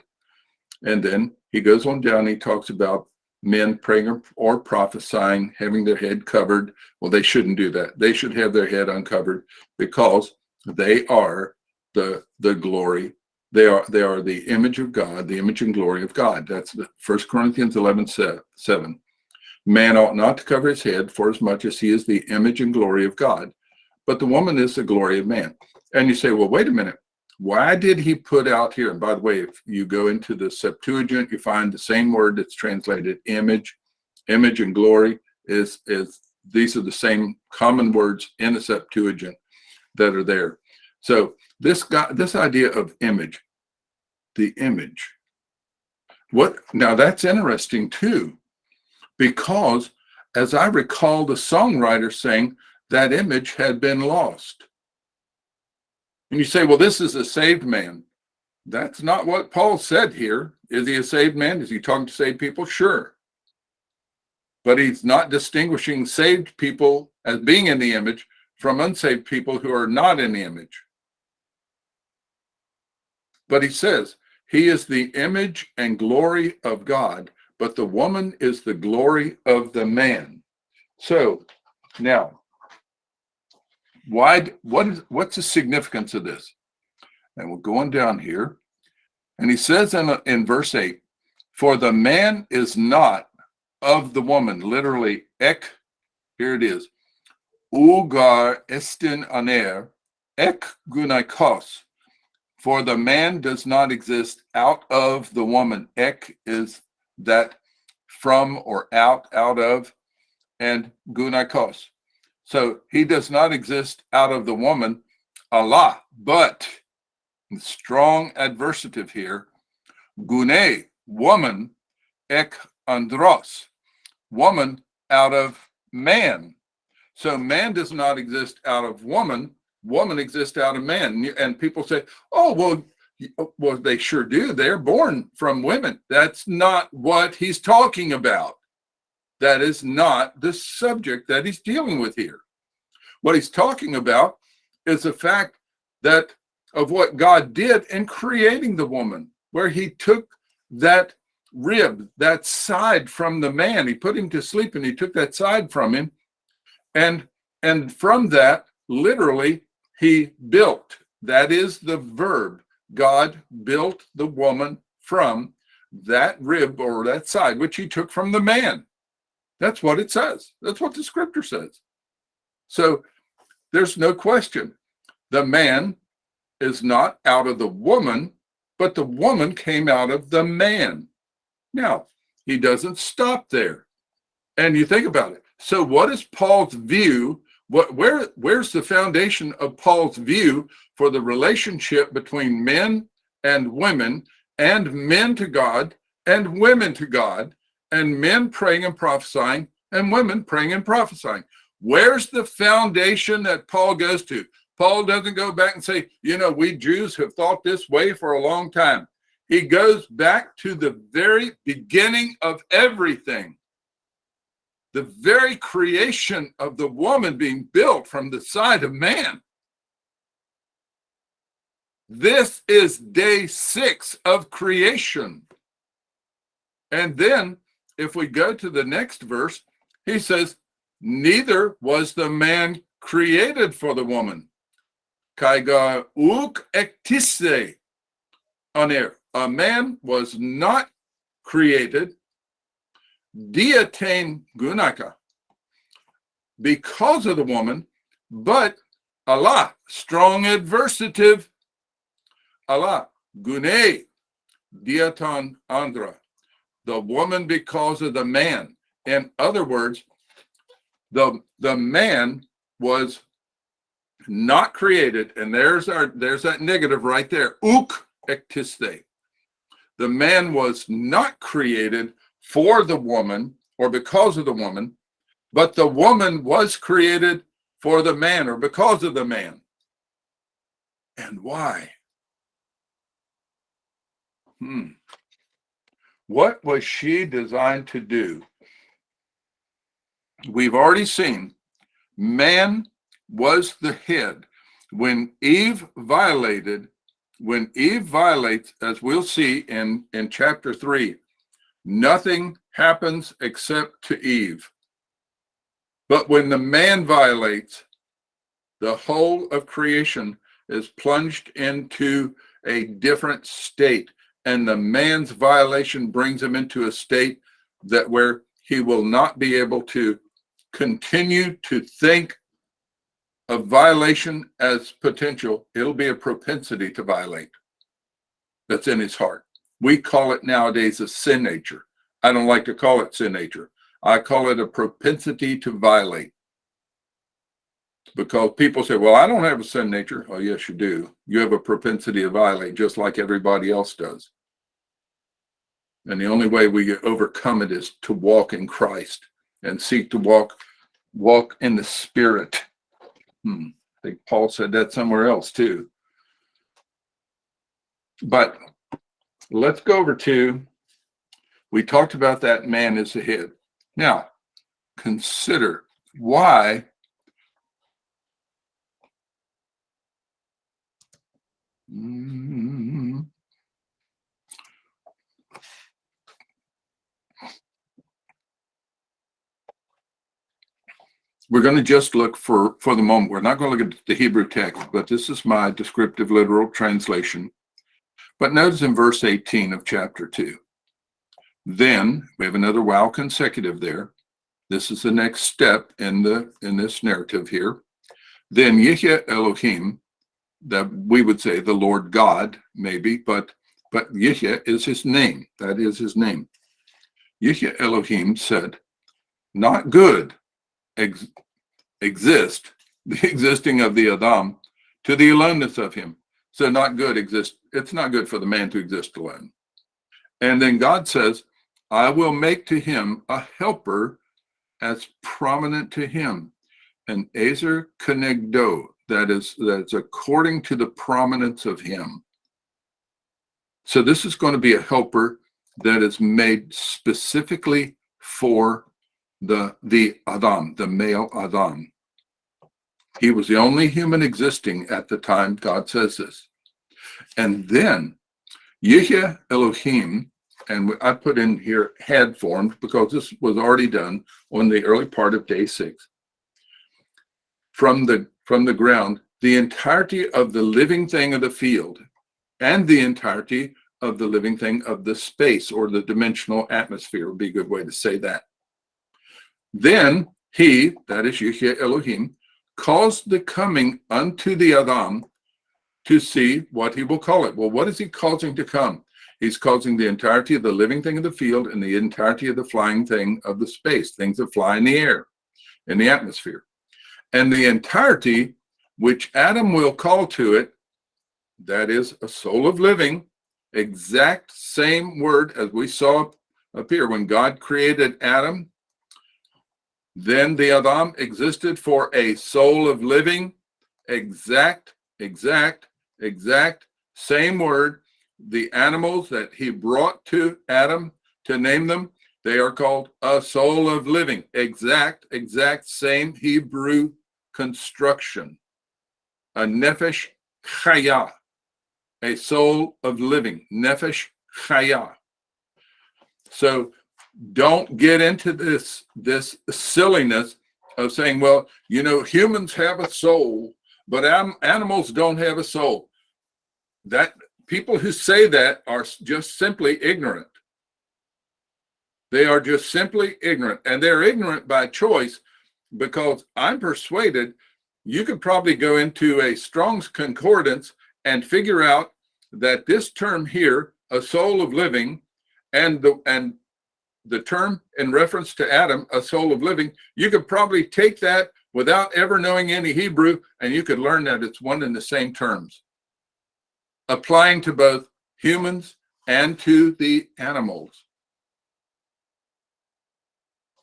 And then he goes on down. He talks about men praying or prophesying, having their head covered. Well, they shouldn't do that. They should have their head uncovered because they are the glory. They are the image of God, the image and glory of God. That's 1 Corinthians 11:7. Man ought not to cover his head, for as much as he is the image and glory of God, but the woman is the glory of man. And you say, well, wait a minute. Why did he put out here? And by the way, if you go into the Septuagint, you find the same word that's translated image. Image and glory is these are the same common words in the Septuagint that are there. So this idea of image, the image. Now that's interesting too, because as I recall the songwriter saying that image had been lost. And you say, well, this is a saved man. That's not what Paul said here. Is he a saved man? Is he talking to saved people? Sure. But he's not distinguishing saved people as being in the image from unsaved people who are not in the image. But he says, he is the image and glory of God, but the woman is the glory of the man. So now, what's the significance of this? And we're going down here. And he says in verse 8, for the man is not of the woman, literally, ek, here it is, ugar estin aner, ek gunaikos, for the man does not exist out of the woman. Ek is that from or out of, and gunaikos. So he does not exist out of the woman, Allah, but strong adversative here, gune, woman, ek andros, woman out of man. So man does not exist out of woman, woman exists out of man. And people say, oh, well, they sure do. They're born from women. That's not what he's talking about. That is not the subject that he's dealing with here. What he's talking about is the fact that of what God did in creating the woman, where he took that rib, that side from the man, he put him to sleep and he took that side from him. And from that, literally, he built. That is the verb. God built the woman from that rib or that side, which he took from the man. That's what it says. That's what the scripture says. So there's no question. The man is not out of the woman, but the woman came out of the man. Now, he doesn't stop there. And you think about it. So what is Paul's view? Where's the foundation of Paul's view for the relationship between men and women, and men to God and women to God, and men praying and prophesying and women praying and prophesying? Where's the foundation that Paul goes to? Paul doesn't go back and say, we Jews have thought this way for a long time. He goes back to the very beginning of everything. The very creation of the woman being built from the side of man. This is day 6 of creation. And then if we go to the next verse, he says, neither was the man created for the woman. Kaiga uk ektise aner. A man was not created diatain gunaka because of the woman, but Allah, strong adversative, Allah, gune diatan andra, the woman because of the man. In other words, the man was not created, and there's that negative right there, uk ektiste. The man was not created for the woman or because of the woman, but the woman was created for the man or because of the man. And why? What was she designed to do? We've already seen man was the head. When Eve violated, when Eve violates, as we'll see in chapter 3, nothing happens except to Eve. But when the man violates, the whole of creation is plunged into a different state. And the man's violation brings him into a state that where he will not be able to continue to think of violation as potential. It'll be a propensity to violate that's in his heart. We call it nowadays a sin nature. I don't like to call it sin nature. I call it a propensity to violate. Because people say, well, I don't have a sin nature. Oh, yes, you do. You have a propensity to violate just like everybody else does. And the only way we overcome it is to walk in Christ and seek to walk in the Spirit. I think Paul said that somewhere else too. But let's go over to, we talked about that man is the head. Now, consider why we're going to just look for the moment. We're not going to look at the Hebrew text, but this is my descriptive literal translation. But notice in verse 18 of chapter 2. Then we have another wow consecutive there. This is the next step in this narrative here. Then Yihya Elohim, that we would say the Lord God, maybe, but Yihya is his name. That is his name. Yihya Elohim said, not good exist, the existing of the Adam, to the aloneness of him. So not good exist. It's not good for the man to exist alone. And then God says, I will make to him a helper as prominent to him, an Ezer Kenegdo, that's according to the prominence of him. So this is going to be a helper that is made specifically for the Adam, the male Adam. He was the only human existing at the time God says this. And then Yihya Elohim, and I put in here had formed because this was already done on the early part of day 6. From the ground, the entirety of the living thing of the field and the entirety of the living thing of the space or the dimensional atmosphere would be a good way to say that. Then he, that is Yihya Elohim, caused the coming unto the Adam to see what he will call it. Well, what is he causing to come? He's causing the entirety of the living thing of the field and the entirety of the flying thing of the space, things that fly in the air, in the atmosphere. And the entirety which Adam will call to it, that is a soul of living, exact same word as we saw up here. When God created Adam, then the Adam existed for a soul of living, exact, same word. The animals that he brought to Adam to name them, they are called a soul of living. Exact same Hebrew construction. A nefesh chaya, a soul of living. Nefesh chaya. So don't get into this silliness of saying, well, humans have a soul, but animals don't have a soul. That people who say that are just simply ignorant. They are just simply ignorant, and they're ignorant by choice, because I'm persuaded you could probably go into a Strong's Concordance and figure out that this term here, a soul of living, and the term in reference to Adam, a soul of living, you could probably take that without ever knowing any Hebrew, and you could learn that it's one and the same terms, applying to both humans and to the animals.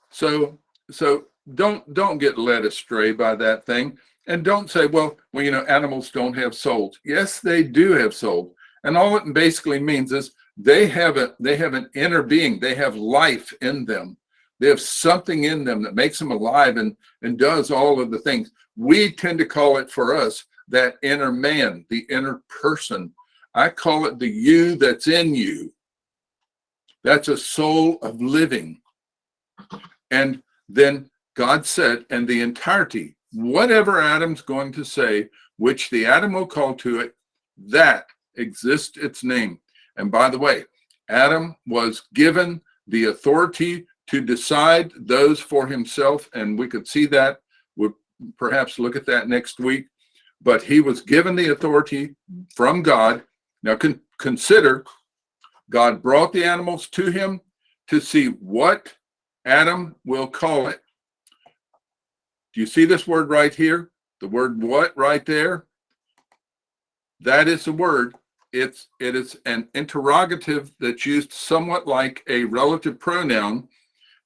So don't get led astray by that thing, and don't say, well, animals don't have souls. Yes, they do have souls, and all it basically means is they have an inner being. They have life in them. They have something in them that makes them alive and does all of the things. We tend to call it for us that inner man, the inner person, I call it the you that's in you. That's a soul of living. And then God said, and the entirety, whatever Adam's going to say, which the Adam will call to it, that exists its name. And by the way, Adam was given the authority to decide those for himself, and we could see that. We'll perhaps look at that next week. But he was given the authority from God. Now consider, God brought the animals to him to see what Adam will call it. Do you see this word right here? The word what right there? That is the word. It is an interrogative that's used somewhat like a relative pronoun,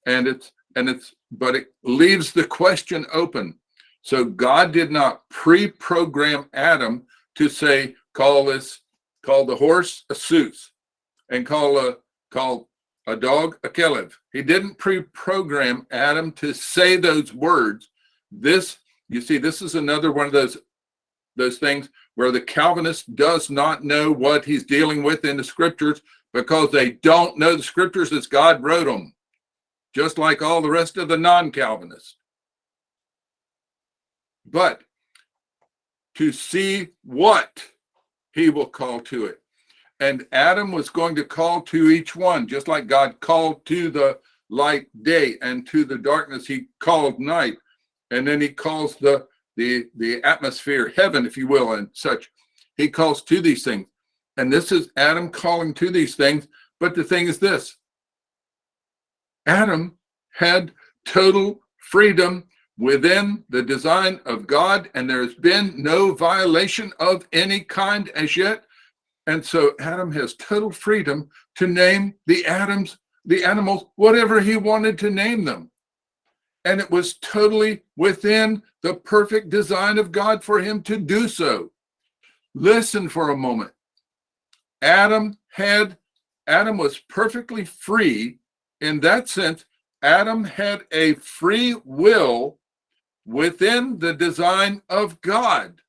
but it leaves the question open. So God did not pre-program Adam to say, call the horse a sus, and call a dog a kelev. He didn't pre-program Adam to say those words. This is another one of those things where the Calvinist does not know what he's dealing with in the scriptures, because they don't know the scriptures as God wrote them, just like all the rest of the non-Calvinists. But to see what he will call to it. And Adam was going to call to each one, just like God called to the light day, and to the darkness he called night. And then he calls the atmosphere heaven, if you will, and such. He calls to these things. And this is Adam calling to these things. But the thing is this: Adam had total freedom within the design of God, and there's been no violation of any kind as yet. And so Adam has total freedom to name the animals, whatever he wanted to name them. And it was totally within the perfect design of God for him to do so. Listen for a moment. Adam was perfectly free. In that sense, Adam had a free will within the design of God.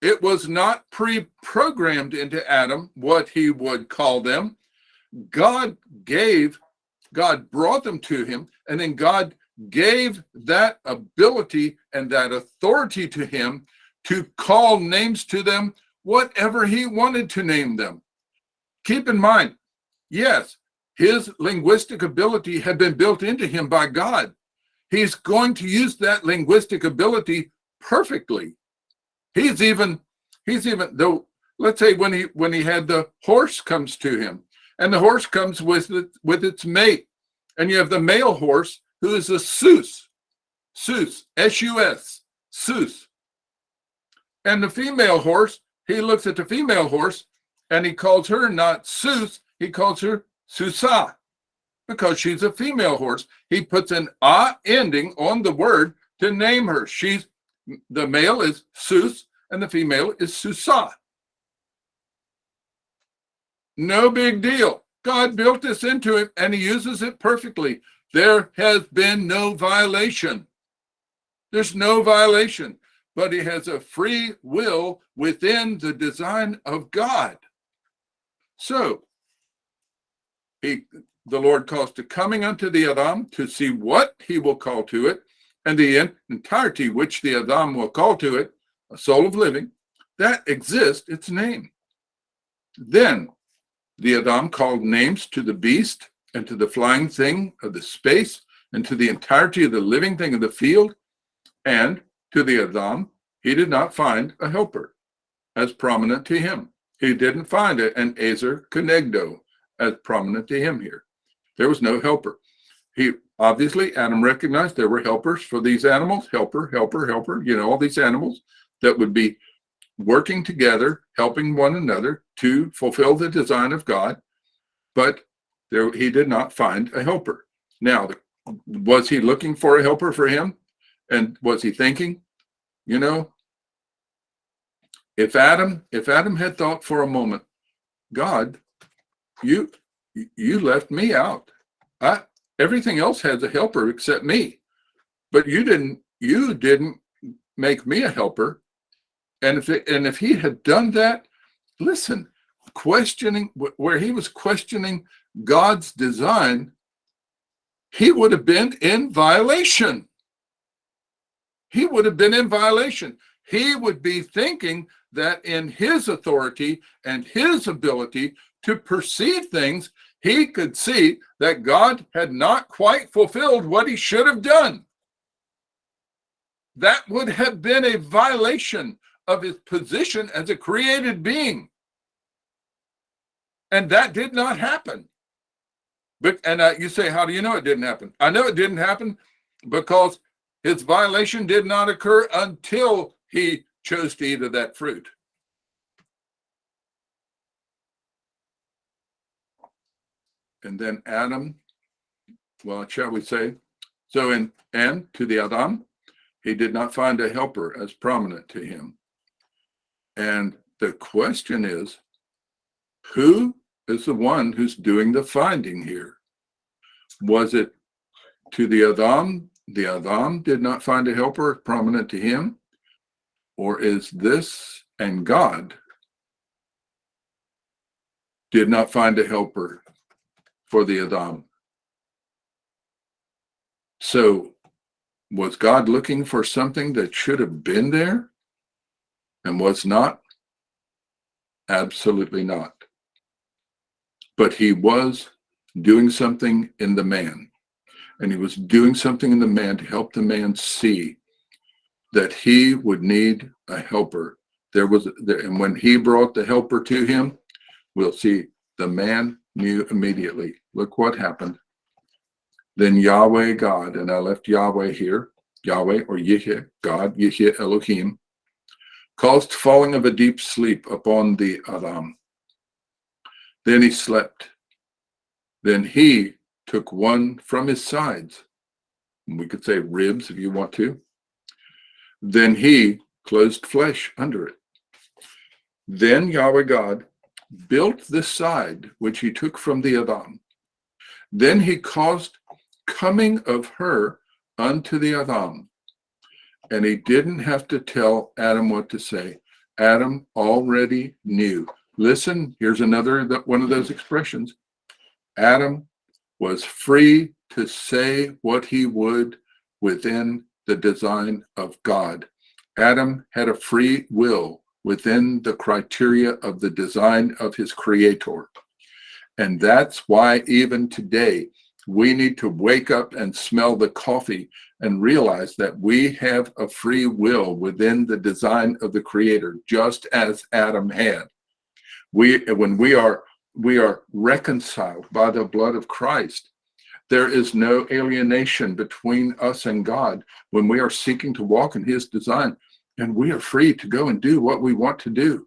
It was not pre-programmed into Adam what he would call them. God brought them to him, and then God gave that ability and that authority to him to call names to them, whatever he wanted to name them. Keep in mind, yes, his linguistic ability had been built into him by God. He's going to use that linguistic ability perfectly. He's even though, let's say when he had the horse comes to him, and the horse comes with its mate, and you have the male horse who is a sus, S-U-S, sus. And the female horse, he looks at the female horse and he calls her not sus, he calls her susa, because she's a female horse. He puts an a ending on the word to name her. The male is sus and the female is susa. No big deal. God built this into him and he uses it perfectly. There has been no violation. There's no violation, but he has a free will within the design of God. So the Lord calls to coming unto the Adam to see what he will call to it, and the entirety which the Adam will call to it, a soul of living, that exists its name. Then the Adam called names to the beast and to the flying thing of the space and to the entirety of the living thing of the field, and to the Adam he did not find a helper as prominent to him. He didn't find an Ezer Kenegdo as prominent to him here. There was no helper. Adam recognized there were helpers for these animals, helper, all these animals that would be working together, helping one another to fulfill the design of God, but he did not find a helper. Now, was he looking for a helper for him? And was he thinking, if Adam had thought for a moment, God, you left me out. Everything else has a helper except me, but you didn't make me a helper. And if he had done that, listen, questioning where he was questioning God's design, he would have been in violation. He would have been in violation. He would be thinking that in his authority and his ability to perceive things, he could see that God had not quite fulfilled what he should have done. That would have been a violation of his position as a created being. And that did not happen. But you say, how do you know it didn't happen? I know it didn't happen because his violation did not occur until he chose to eat of that fruit. And then Adam, well, shall we say, and to the Adam, he did not find a helper as prominent to him. And the question is, who is the one who's doing the finding here? Was it to the Adam? The Adam did not find a helper prominent to him? Or is this and God did not find a helper for the Adam? So was God looking for something that should have been there and was not? Absolutely not. But he was doing something in the man. And he was doing something in the man to help the man see that he would need a helper. And when he brought the helper to him, we'll see the man knew immediately. Look what happened. Then Yahweh God, and I left Yahweh here, Yahweh or Yihye, God, Yihye Elohim, caused falling of a deep sleep upon the Adam. Then he slept. Then he took one from his sides. We could say ribs if you want to. Then he closed flesh under it. Then Yahweh God built the side which he took from the Adam. Then he caused coming of her unto the Adam. And he didn't have to tell Adam what to say. Adam already knew. Listen, here's another one of those expressions. Adam was free to say what he would within the design of God. Adam had a free will within the criteria of the design of his creator. And that's why even today, we need to wake up and smell the coffee and realize that we have a free will within the design of the creator, just as Adam had. When we are reconciled by the blood of Christ, there is no alienation between us and God when we are seeking to walk in his design, and we are free to go and do what we want to do.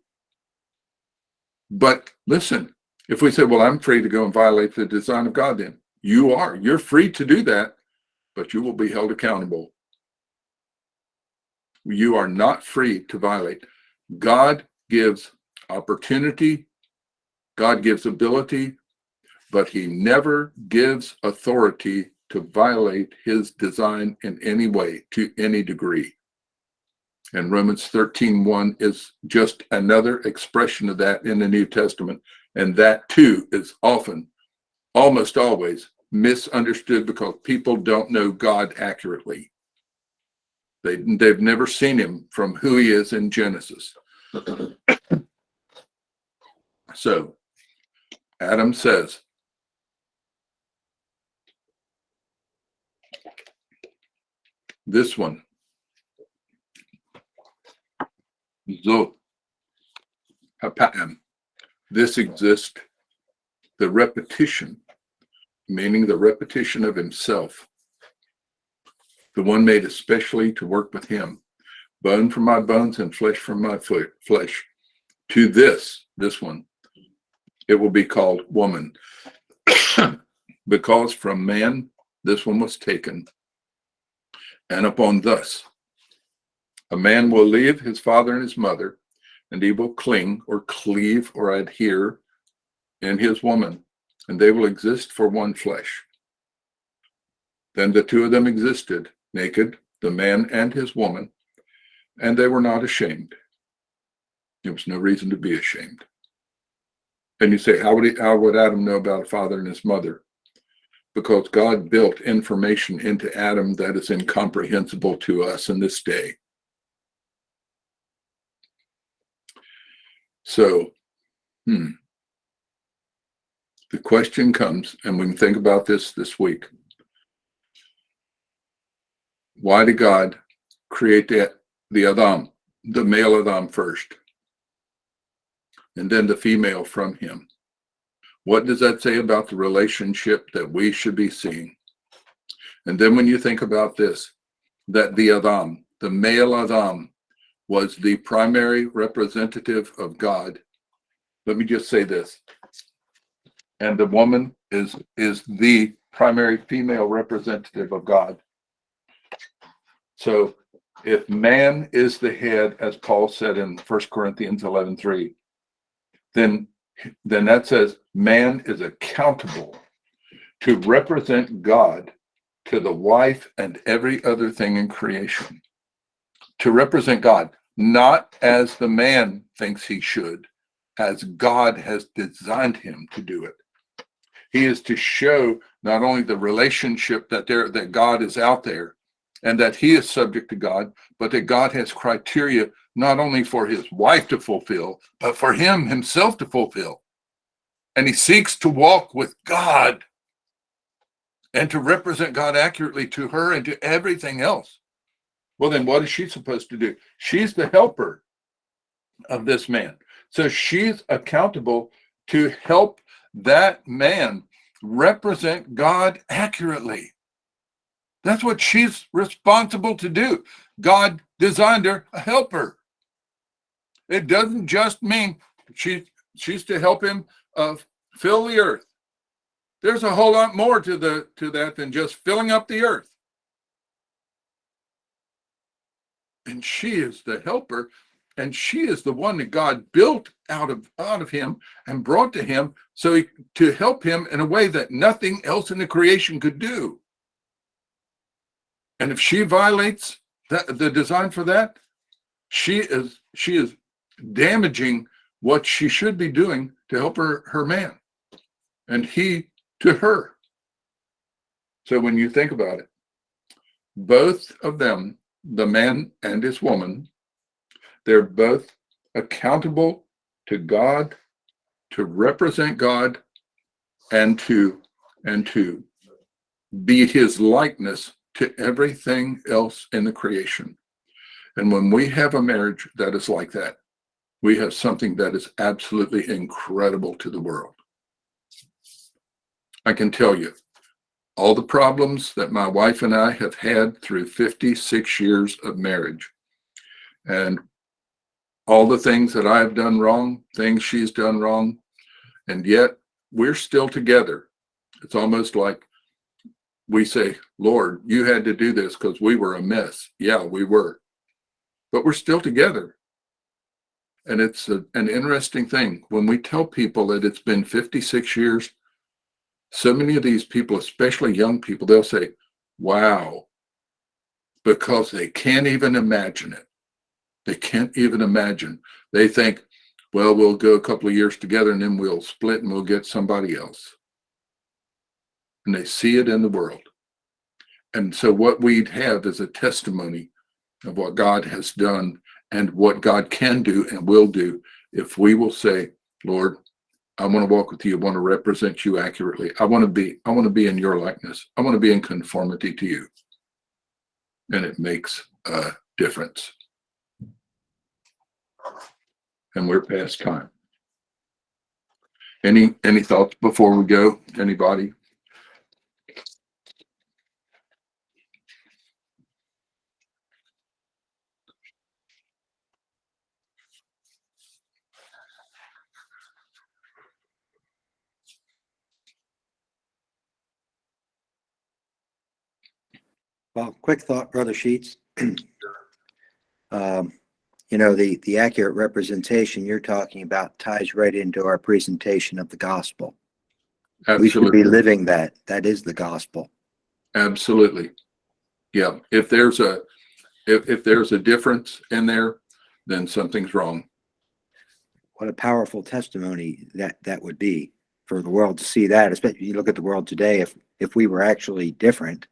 But listen, if we say, well, I'm free to go and violate the design of God, then you're free to do that, but you will be held accountable. You are not free to violate. God gives opportunity, God gives ability, but he never gives authority to violate his design in any way, to any degree. And Romans 13:1 is just another expression of that in the New Testament. And that too is often, almost always, misunderstood because people don't know God accurately. They've never seen him from who he is in Genesis. So Adam says, this one, Zo, Hapa'am, this exists, the repetition, meaning the repetition of himself, the one made especially to work with him, bone from my bones and flesh from my flesh. To this one, it will be called woman, because from man this one was taken. And upon thus, a man will leave his father and his mother, and he will cling or cleave or adhere in his woman, and they will exist for one flesh. Then the two of them existed naked, the man and his woman, and they were not ashamed. There was no reason to be ashamed. And you say, how would Adam know about a father and his mother? Because God built information into Adam that is incomprehensible to us in this day. So, the question comes, and we can think about this week. Why did God create the Adam, the male Adam first, and then the female from him? What does that say about the relationship that we should be seeing? And then when you think about this, that the Adam, the male Adam, was the primary representative of God. Let me just say this. And the woman is the primary female representative of God. So if man is the head, as Paul said in 1 Corinthians 11:3, then that says man is accountable to represent God to the wife and every other thing in creation. To represent God, not as the man thinks he should, as God has designed him to do it. He is to show not only the relationship that God is out there and that he is subject to God, but that God has criteria not only for his wife to fulfill, but for him himself to fulfill. And he seeks to walk with God and to represent God accurately to her and to everything else. Well, then what is she supposed to do? She's the helper of this man. So she's accountable to help that man represent God accurately. That's what she's responsible to do. God designed her a helper. It doesn't just mean she's to help him fill the earth. There's a whole lot more to that than just filling up the earth. And she is the helper, and she is the one that God built out of him and brought to him to help him in a way that nothing else in the creation could do. And if she violates the design for that, she is damaging what she should be doing to help her man, and he to her. So when you think about it, both of them, the man and his woman, they're both accountable to God, to represent God, and to be his likeness to everything else in the creation. And when we have a marriage that is like that, we have something that is absolutely incredible to the world. I can tell you, all the problems that my wife and I have had through 56 years of marriage, and all the things that I've done wrong, things she's done wrong, and yet we're still together. It's almost like we say, Lord, you had to do this because we were a mess. Yeah, we were. But we're still together. And it's an interesting thing. When we tell people that it's been 56 years, so many of these people, especially young people, they'll say, wow, because they can't even imagine it. They can't even imagine. They think, well, we'll go a couple of years together and then we'll split and we'll get somebody else. And they see it in the world. And so what we'd have is a testimony of what God has done and what God can do and will do if we will say, Lord, I want to walk with you. I want to represent you accurately. I want to be in your likeness. I want to be in conformity to you. And it makes a difference. And we're past time. Any thoughts before we go? Anybody? Well, quick thought, Brother Sheets. The accurate representation you're talking about ties right into our presentation of the gospel. Absolutely. We should be living that. That is the gospel. Absolutely. Yeah. If there's a difference in there, then something's wrong. what a powerful testimony that would be for the world to see that. Especially you look at the world today, if we were actually different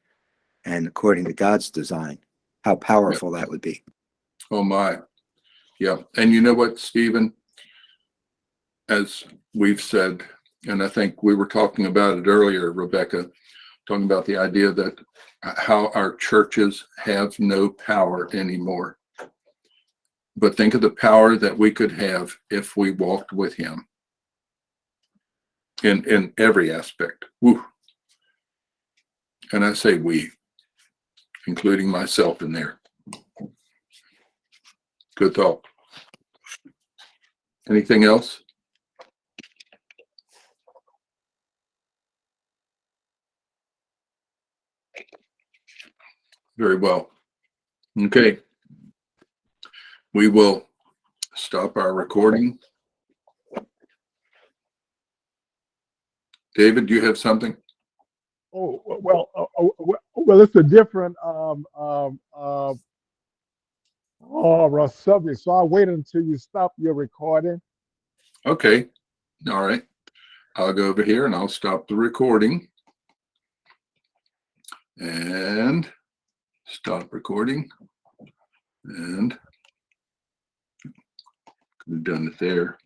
and according to God's design, how powerful that would be. Oh my. Yeah. And you know what, Stephen, as we've said, and I think we were talking about it earlier, Rebecca, talking about the idea that how our churches have no power anymore. But think of the power that we could have if we walked with him in every aspect. Woo. And I say we, including myself in there. Good thought. Anything else? Very well. Okay. We will stop our recording. David, do you have something? Oh, well, it's a different subject. So I'll wait until you stop your recording. Okay. All right. I'll go over here and I'll stop the recording. And stop recording. And could have done it there.